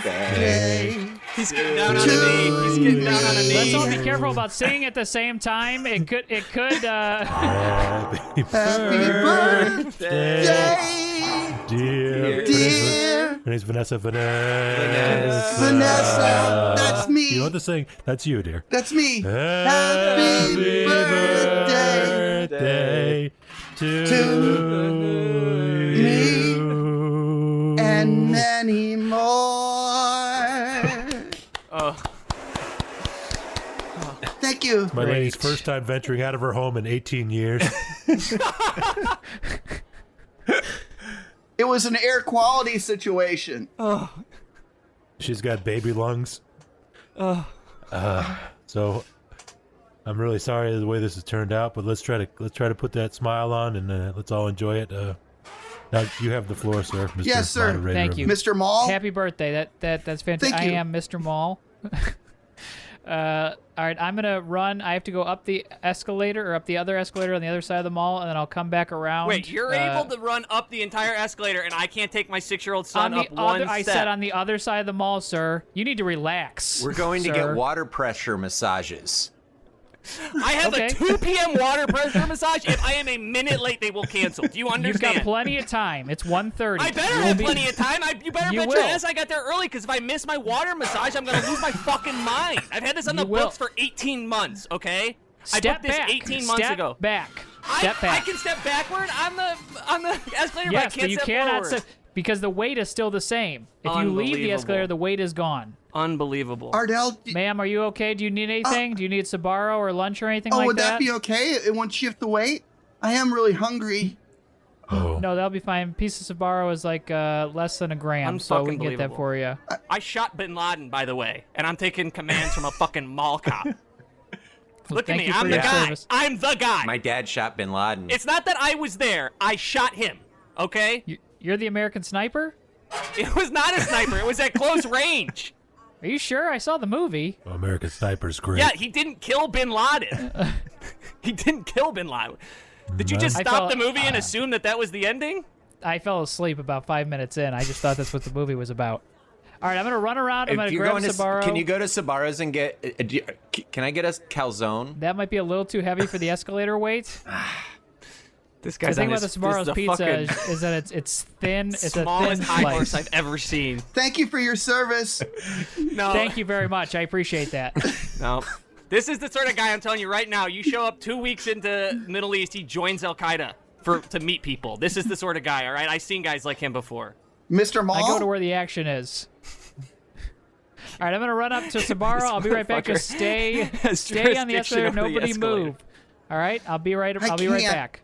birthday. He's getting down on a knee. He's getting down on a knee. Let's all be careful about singing at the same time. It could. Happy birthday, dear. Her name's Vanessa. Vanessa, that's me. You know what to sing? That's you, dear. That's me. Happy birthday to me and many more. Thank you. My lady's first time venturing out of her home in 18 years. It was an air quality situation. Oh. She's got baby lungs. So I'm really sorry the way this has turned out, but let's try to put that smile on and let's all enjoy it. Now you have the floor, sir. Mr. Yes, sir. Moderator Thank you, Mr. Mall. Happy birthday. That's fantastic. Thank you. I am Mr. Mall. All right, I'm gonna run. I have to go up the escalator or up the other escalator on the other side of the mall, and then I'll come back around. Wait, you're able to run up the entire escalator, and I can't take my 6-year-old son up one step. I said on the other side of the mall, sir. You need to relax. We're going to get water pressure massages. I have a 2 p.m. water pressure massage. If I am a minute late, they will cancel. Do you understand? You've got plenty of time. It's 1:30. I better have plenty of time. You better bet your ass I got there early, because if I miss my water massage, I'm going to lose my fucking mind. I've had this on the books for 18 months, okay? I booked this 18 months ago. Step back. I can step backward on the escalator, yes, but I can't you step cannot forward. because the weight is still the same. If you leave the escalator, the weight is gone. Unbelievable. Ardell, ma'am, are you okay? Do you need anything? Do you need Sbarro or lunch or anything like that? Oh, would that be okay? It won't shift the weight? I am really hungry. Oh. No, that'll be fine. Piece of Sbarro is like less than a gram, so we can get that for you. I shot Bin Laden, by the way, and I'm taking commands from a fucking mall cop. Look at me. I'm the guy. Service. I'm the guy. My dad shot Bin Laden. It's not that I was there. I shot him, okay? You're the American sniper? It was not a sniper. It was at close range. Are you sure? I saw the movie. Oh, American Sniper's great. Yeah, he didn't kill Bin Laden. He didn't kill Bin Laden. Did you just stop the movie and assume that was the ending? I fell asleep about 5 minutes in. I just thought that's what the movie was about. All right, I'm going to run around. I'm going to grab Sbarro. Can you go to Sbarro's and get... can I get a calzone? That might be a little too heavy for the escalator weight. This guy's the thing about the Sbarro's pizza is that it's thin. It's a thin smallest high slice. horse I've ever seen. Thank you for your service. No. Thank you very much. I appreciate that. No. This is the sort of guy, I'm telling you right now, you show up 2 weeks into Middle East, he joins Al-Qaeda to meet people. This is the sort of guy, all right? I've seen guys like him before. Mr. Mall? I go to where the action is. All right, I'm going to run up to Sbarro. I'll be right back. Just stay on the escalator. Nobody move. All right, I'll be right back.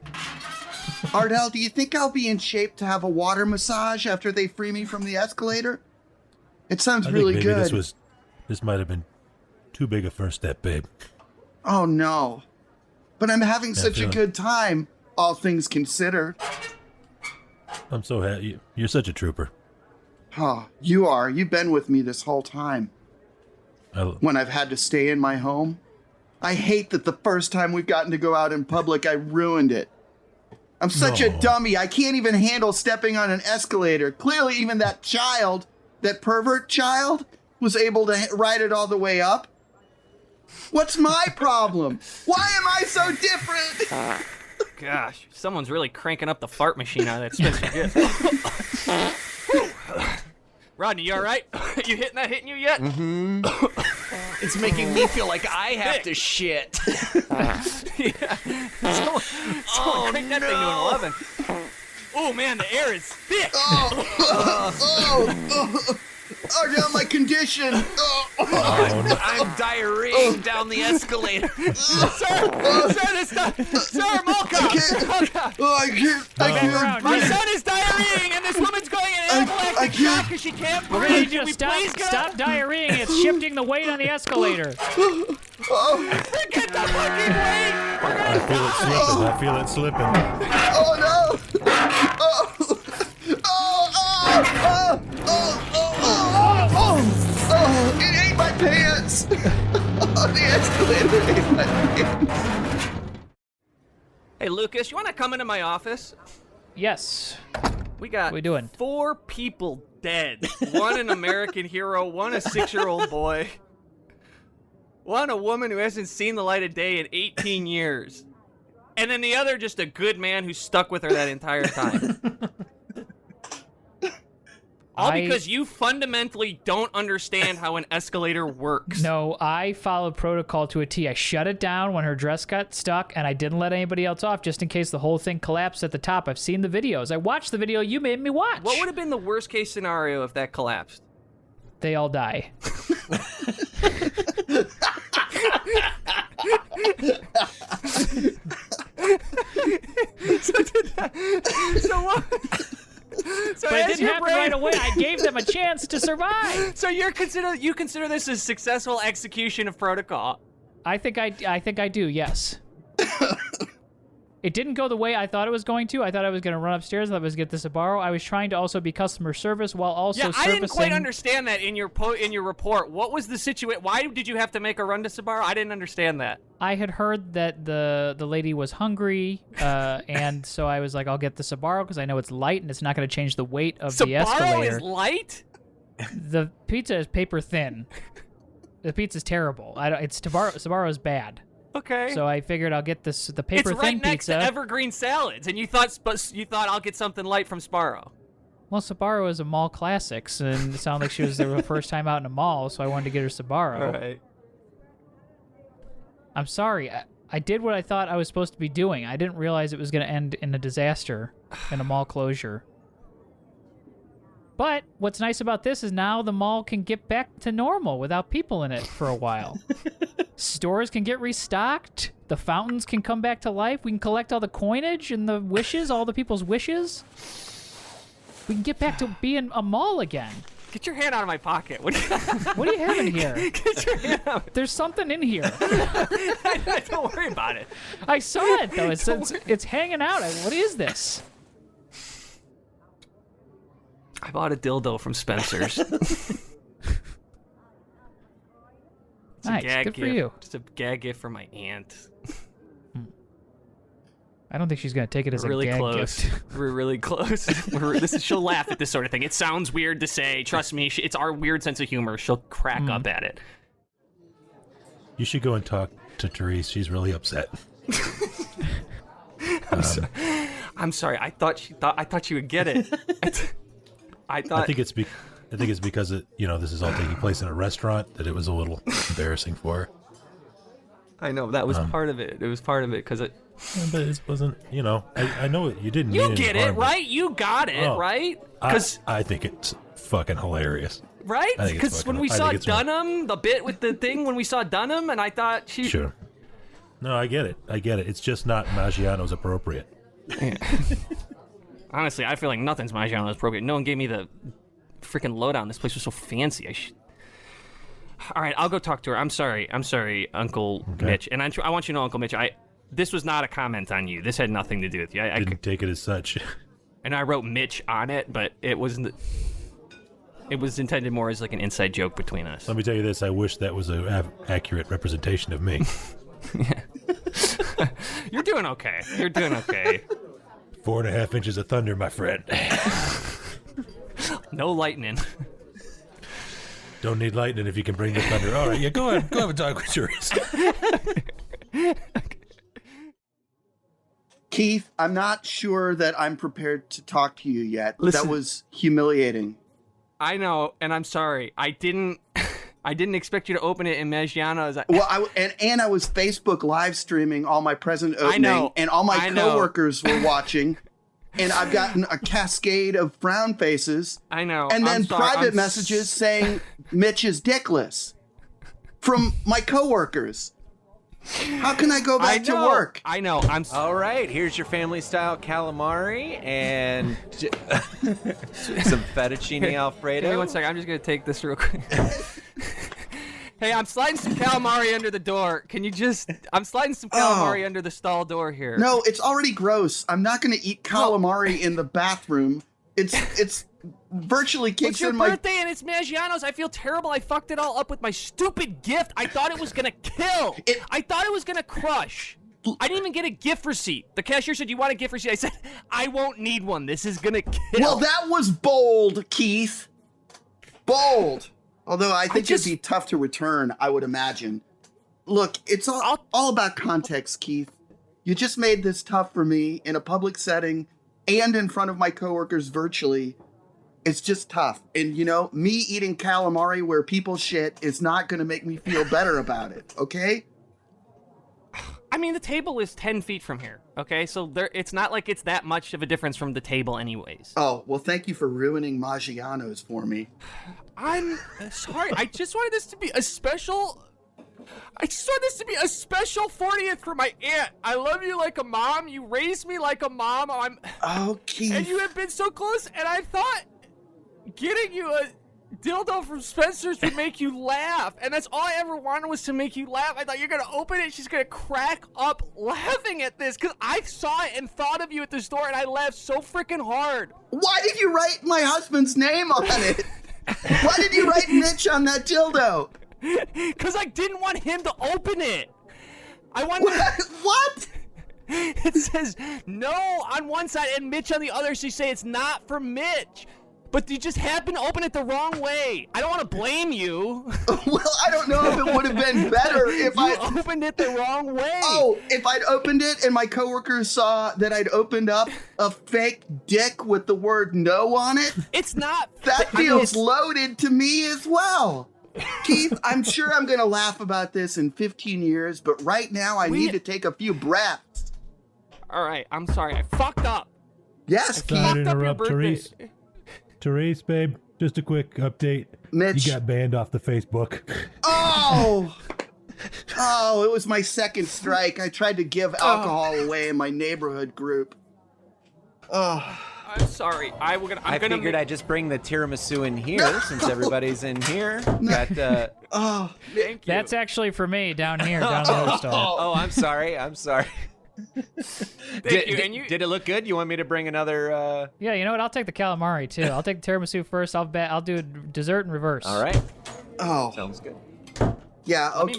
Ardell, do you think I'll be in shape to have a water massage after they free me from the escalator? It sounds really good. This might have been too big a first step, babe. Oh, no. But I'm having such a good time, all things considered. I'm so happy. You're such a trooper. Oh, you are. You've been with me this whole time. When I've had to stay in my home. I hate that the first time we've gotten to go out in public, I ruined it. I'm such a dummy. I can't even handle stepping on an escalator. Clearly, even that child, that pervert child, was able to ride it all the way up. What's my problem? Why am I so different? Gosh, someone's really cranking up the fart machine out of that Smith. Rodney, you all right? You hitting you yet? Mm-hmm. It's making me feel like I have to shit. Yeah. Someone cranked that thing to an 11. Oh, man, the air is thick. Oh, down my condition. I'm diarrheaing down the escalator. Sir, Molka. I can't. My son is diarrheaing, and this woman's going in anaphylactic shock because she can't breathe. We're going to need you to stop diarrheaing. It's shifting the weight on the escalator. Forget the fucking weight. I feel it slipping. Oh, no. Oh, it ate my pants. The escalator ate my pants. Hey, Lucas, you want to come into my office? Yes. We got what are we doing? 4 people dead. One an American hero, one a 6-year-old boy, one a woman who hasn't seen the light of day in 18 years, and then the other just a good man who stuck with her that entire time. All because you fundamentally don't understand how an escalator works. No, I followed protocol to a T. I shut it down when her dress got stuck, and I didn't let anybody else off just in case the whole thing collapsed at the top. I've seen the videos. I watched the video you made me watch. What would have been the worst case scenario if that collapsed? They all die. So what? So but it didn't happen right away. I gave them a chance to survive. So you consider this a successful execution of protocol? I think I do. Yes. It didn't go the way I thought it was going to. I thought I was going to run upstairs. I was going to get the Sbarro. I was trying to also be customer service while also servicing. I didn't quite understand that in your report. What was the situation? Why did you have to make a run to Sbarro? I didn't understand that. I had heard that the lady was hungry, and so I was like, I'll get the Sbarro because I know it's light and it's not going to change the weight of the escalator. Sbarro is light? The pizza is paper thin. The pizza's terrible. Sbarro is bad. Okay. So I figured I'll get the paper thin pizza. It's right next to Evergreen Salads, and you thought I'll get something light from Sbarro. Well, Sbarro is a mall classics, and it sounded like she was the first time out in a mall, so I wanted to get her Sbarro. All right. I'm sorry. I did what I thought I was supposed to be doing. I didn't realize it was going to end in a disaster, in a mall closure. But what's nice about this is now the mall can get back to normal without people in it for a while. Stores can get restocked. The fountains can come back to life. We can collect all the coinage and the wishes, all the people's wishes. We can get back to being a mall again. Get your hand out of my pocket. What do you have in here? Get your hand out. There's something in here. Don't worry about it. I saw it, though. It's hanging out. What is this? I bought a dildo from Spencer's. Nice, good for you. Just a gag gift for my aunt. I don't think she's gonna take it as We're really a gag close. gift. We're really close. She'll laugh at this sort of thing. It sounds weird to say. Trust me, it's our weird sense of humor. She'll crack up at it. You should go and talk to Therese. She's really upset. I'm sorry. I thought she would get it. I think it's because this is all taking place in a restaurant that it was a little embarrassing for her. I know that was part of it. It was part of it because it. Yeah, but it wasn't. I know it. You didn't. You mean get it, right? You got it, right? Because I think it's fucking hilarious. Right? Because when we saw Dunham, the bit with the thing, when we saw Dunham, and I thought she. Sure. No, I get it. It's just not Maggiano's appropriate. Yeah. Honestly, I feel like nothing's Maggiano's appropriate. No one gave me the freaking lowdown. This place was so fancy. All right, I'll go talk to her. I'm sorry, Uncle Mitch. And I want you to know, Uncle Mitch, this was not a comment on you. This had nothing to do with you. I didn't take it as such. And I wrote Mitch on it, but it wasn't. It was intended more as like an inside joke between us. Let me tell you this. I wish that was an accurate representation of me. Yeah. You're doing okay. 4.5 inches of thunder, my friend. No lightning. Don't need lightning if you can bring the thunder. All right, yeah, go ahead and talk with Therese. Keith, I'm not sure that I'm prepared to talk to you yet. Listen, that was humiliating. I know, and I'm sorry. I didn't expect you to open it in Maggiano's. Well, I was Facebook live streaming all my present opening, and all my coworkers were watching, and I've gotten a cascade of frown faces. I know. And then private messages saying Mitch is dickless from my coworkers. How can I go back to work? I know. All right, here's your family-style calamari and some fettuccine Alfredo. Give me 1 second. I'm just going to take this real quick. Hey, I'm sliding some calamari under the door. Can you just... I'm sliding some calamari under the stall door here. No, it's already gross. I'm not going to eat calamari in the bathroom. It's virtually kicks in my... It's your birthday and it's Maggiano's. I feel terrible. I fucked it all up with my stupid gift. I thought it was going to kill. I thought it was going to crush. I didn't even get a gift receipt. The cashier said, you want a gift receipt? I said, I won't need one. This is going to kill. Well, that was bold, Keith. Bold. Although I think it'd be tough to return, I would imagine. Look, it's all about context, Keith. You just made this tough for me in a public setting and in front of my coworkers virtually. It's just tough. And, me eating calamari where people shit is not going to make me feel better about it, okay? I mean, the table is 10 feet from here, okay? So it's not like it's that much of a difference from the table anyways. Oh, well, thank you for ruining Maggiano's for me. I'm sorry. I just wanted this to be a special 40th for my aunt. I love you like a mom. You raised me like a mom. Keith. And you have been so close, and I thought getting you a dildo from Spencer's would make you laugh, and that's all I ever wanted was to make you laugh. I thought you're gonna open it, she's gonna crack up laughing at this, because I saw it and thought of you at the store, and I laughed so freaking hard. Why did you write my husband's name on it? Why did you write Mitch on that dildo? Because I didn't want him to open it. I wanted What? It says no on one side and Mitch on the other, so you say it's not for Mitch. But you just happened to open it the wrong way. I don't want to blame you. Well, I don't know if it would have been better if I opened it the wrong way. Oh, if I'd opened it and my coworkers saw that I'd opened up a fake dick with the word no on it. It's not. That feels loaded to me as well. Keith, I'm sure I'm going to laugh about this in 15 years, but right now I need to take a few breaths. All right, I'm sorry. I fucked up. Yes, Keith. Sorry to interrupt, Therese, babe, just a quick update. Mitch. You got banned off the Facebook. Oh, it was my second strike. I tried to give alcohol away in my neighborhood group. Oh. I'm sorry. I figured I'd just bring the tiramisu in here since everybody's in here. Thank you. That's actually for me down here, down the other stall. Oh, I'm sorry. Thank you. Did it look good? You want me to bring another? Yeah, you know what? I'll take the calamari too. I'll take the tiramisu first. I'll do dessert in reverse. All right. Oh, sounds good. Yeah. Okay. Let me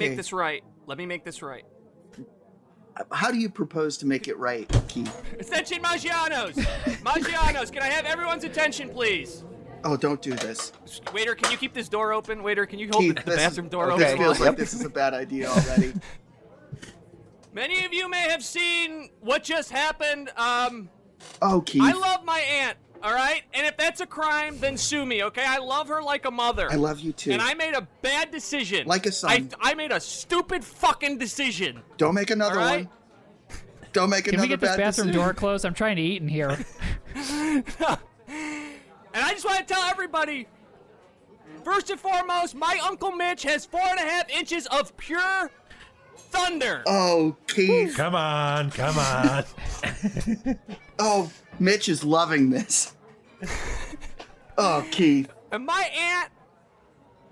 make this right. How do you propose to make it right, Keith? Attention, Maggianos! Maggianos, can I have everyone's attention, please? Oh, don't do this. Waiter, can you keep this door open? Waiter, can you hold Keith, the bathroom door open? This feels like this is a bad idea already. Many of you may have seen what just happened. Oh, Keith. I love my aunt, all right? And if that's a crime, then sue me, okay? I love her like a mother. I love you too. And I made a bad decision. Like a son. I made a stupid fucking decision. Don't make another one. Don't make Can another we get this bad bathroom decision. door closed? I'm trying to eat in here. And I just want to tell everybody, first and foremost, my Uncle Mitch has 4.5 inches of pure thunder. Oh, Keith. Come on. Oh, Mitch is loving this. Oh, Keith. And my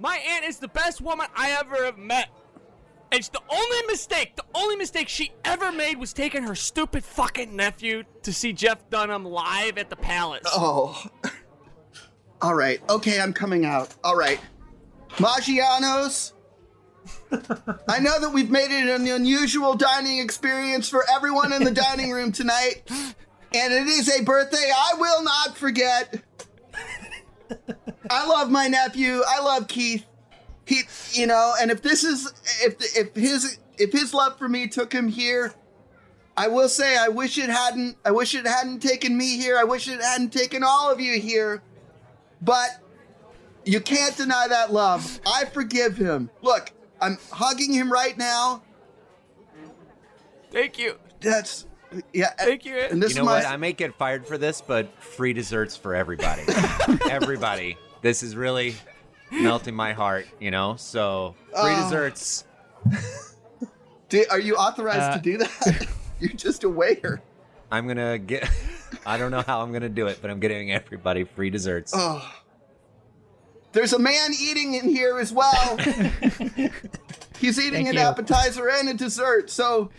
aunt is the best woman I ever have met. And the only mistake she ever made was taking her stupid fucking nephew to see Jeff Dunham live at the Palace. Oh. All right. Okay, I'm coming out. All right. Maggianos, I know that we've made it an unusual dining experience for everyone in the dining room tonight, and it is a birthday I will not forget. I love my nephew. I love Keith. He, and if his love for me took him here, I will say I wish it hadn't taken me here. I wish it hadn't taken all of you here. But you can't deny that love. I forgive him. Look, I'm hugging him right now. Thank you. Thank you. And this you know what? I may get fired for this, but free desserts for everybody. Everybody. This is really melting my heart, So free desserts. Are you authorized to do that? You're just a waiter. I'm going to get... I don't know how I'm going to do it, but I'm giving everybody free desserts. Oh. There's a man eating in here as well. He's eating an appetizer and a dessert. So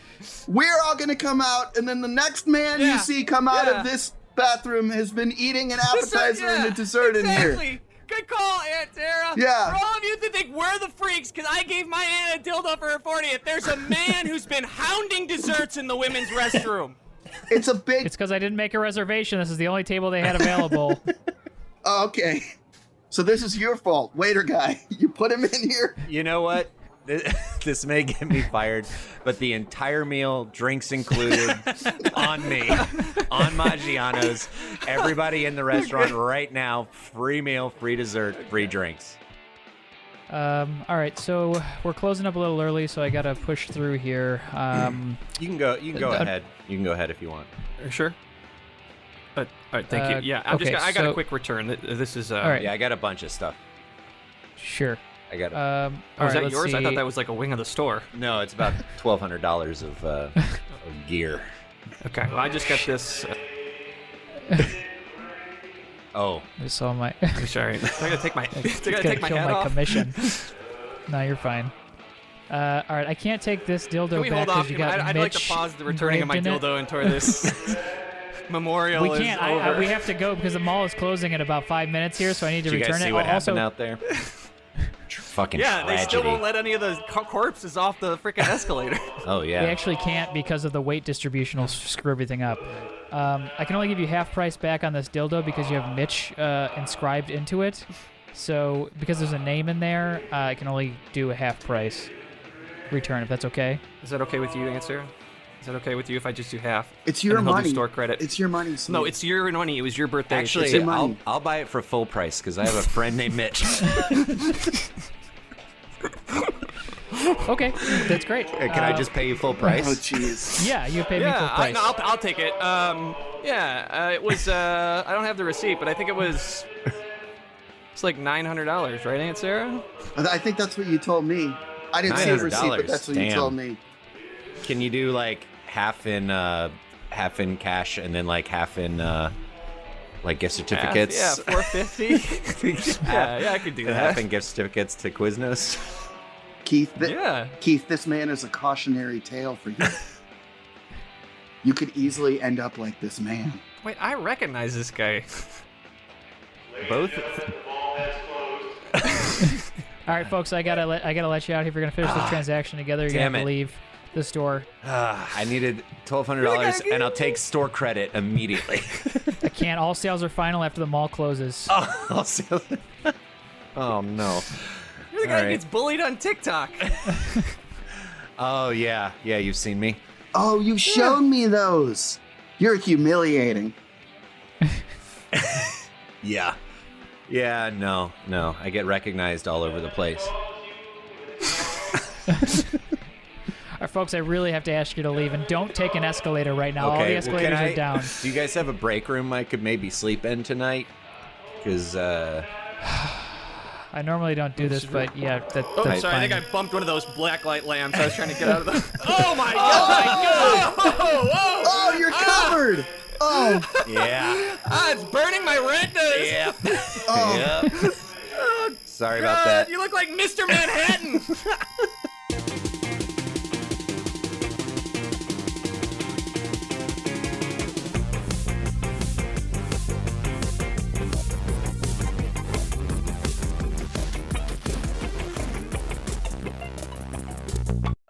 we're all going to come out, and then the next man you see come out of this bathroom has been eating an appetizer and a dessert in here. Good call, Aunt Tara. Yeah. For all of you that think we're the freaks because I gave my aunt a dildo for her 40th, there's a man who's been hounding desserts in the women's restroom. It's because I didn't make a reservation. This is the only table they had available. Okay. So this is your fault, waiter guy. You put him in here. You know what? This may get me fired, but the entire meal, drinks included, on me, on Maggiano's. Everybody in the restaurant right now, free meal, free dessert, free drinks. All right, so we're closing up a little early, so I gotta push through here. You can go ahead. You can go ahead if you want. Sure. All right, thank you. Yeah, I got a quick return. This is. All right. Yeah, I got a bunch of stuff. Sure. I got. Was that yours? See. I thought that was like a wing of the store. No, it's about $1,200 of gear. Okay, well, I just got this. Oh. I saw my. Sorry. I gotta take my. I gotta take my hat my off. Commission. No, you're fine. All right, I can't take this dildo Can we back hold off? you got I'd like to pause the returning of my dildo and toward this memorial. We can't. Is over. We have to go because the mall is closing in about 5 minutes here, so I need to Did return you guys see it. what also, happened out there? Fucking tragedy. They still won't let any of the corpses off the freaking escalator. Oh yeah. They actually can't because of the weight distribution will screw everything up. I can only give you half price back on this dildo because you have Mitch inscribed into it. So because there's a name in there, I can only do a half price return if that's okay. Is that okay with you, Aunt Sarah? Is that okay with you if I just do half? It's your money. Store credit. It's your money. Steve. No, it's your money. It was your birthday. Actually, I'll buy it for full price because I have a friend named Mitch. Okay, that's great. Can I just pay you full price? Oh, jeez. Yeah, you pay me full price. I'll take it. It was. I don't have the receipt, but I think it was. It's like $900, right, Aunt Sarah? I think that's what you told me. I didn't see a receipt, but that's what you told me. Can you do like half in cash and then like half in like gift certificates? Yeah, $450. yeah, I could do that. Half in gift certificates to Quiznos. Keith, Keith, this man is a cautionary tale for you. You could easily end up like this man. Wait, I recognize this guy. Both. All right, folks, I gotta let you out if you're gonna finish this transaction together. You're gonna have to leave. the store. I needed $1,200, and I'll take store credit immediately. I can't. All sales are final after the mall closes. Oh, all sales. Oh no. You're the guy who gets bullied on TikTok. Oh yeah, you've seen me. Oh, you've shown me those. You're humiliating. Yeah, no. I get recognized all over the place. All right, folks, I really have to ask you to leave, and don't take an escalator right now. Okay, All the escalators are down. Do you guys have a break room I could maybe sleep in tonight? Because I normally don't do this, but yeah, that's fine. I think I bumped one of those blacklight lamps. I was trying to get out of the... Oh, my God! Oh, you're covered! Oh. Yeah. It's burning my retinas! Yep. Oh. Yep. Sorry about God, that. you look like Mr. Manhattan!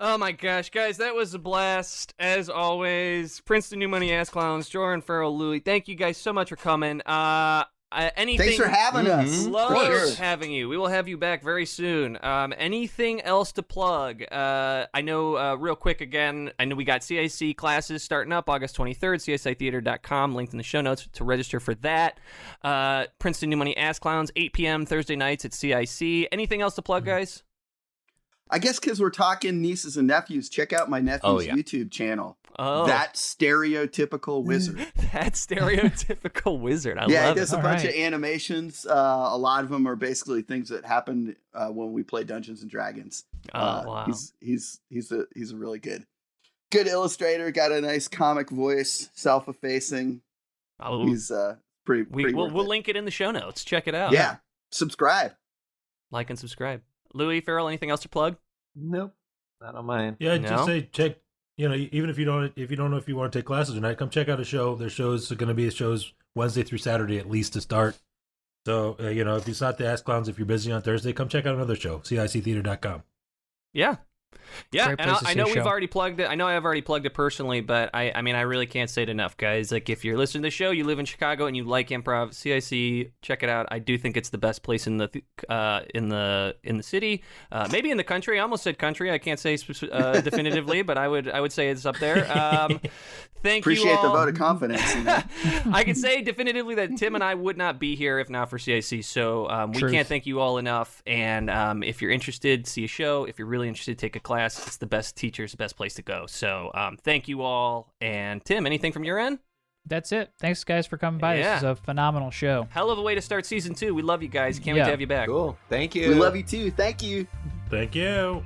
Oh my gosh, guys, that was a blast. As always, Princeton New Money Ass Clowns, Jorin, Farrell, Louie, thank you guys so much for coming. Anything? Thanks for having us. Love having you. We will have you back very soon. Anything else to plug? I know, real quick again, I know we got CiC classes starting up August 23rd, CiCtheater.com, linked in the show notes to register for that. Princeton New Money Ass Clowns, 8 p.m. Thursday nights at CiC. Anything else to plug, guys? I guess because we're talking nieces and nephews, check out my nephew's YouTube channel. Oh. That Stereotypical Wizard. That Stereotypical Wizard. I he love does it. a bunch of animations. A lot of them are basically things that happened when we play Dungeons and Dragons. Wow. He's a really good illustrator. Got a nice comic voice, self-effacing. He's pretty. We'll link it in the show notes. Check it out. Yeah, subscribe, like and subscribe. Louie, Farrell, anything else to plug? Nope, not on mine. Yeah, just say check. Even if you don't know if you want to take classes tonight, come check out a show. Their shows are going to be shows Wednesday through Saturday at least to start. So if it's not the Ask Clowns, if you're busy on Thursday, come check out another show. CiCtheater.com. Yeah. Yeah, and I know we've show. already plugged it. I know I've already plugged it personally, but I mean, I really can't say it enough, guys. Like, if you're listening to the show, you live in Chicago, and you like improv, CiC, check it out. I do think it's the best place in the city, maybe in the country. I almost said country. I can't say definitively, but I would say it's up there. Appreciate you all. the vote of confidence. I can say definitively that Tim and I would not be here if not for CiC. So we can't thank you all enough. And if you're interested, see a show. If you're really interested, take a class. It's the best teachers, the best place to go. So thank you all. And Tim, anything from your end? That's it. Thanks, guys, for coming by. This is a phenomenal show. Hell of a way to start season 2. We love you guys. Can't wait to have you back. Cool. Thank you. We love you too. Thank you. Thank you.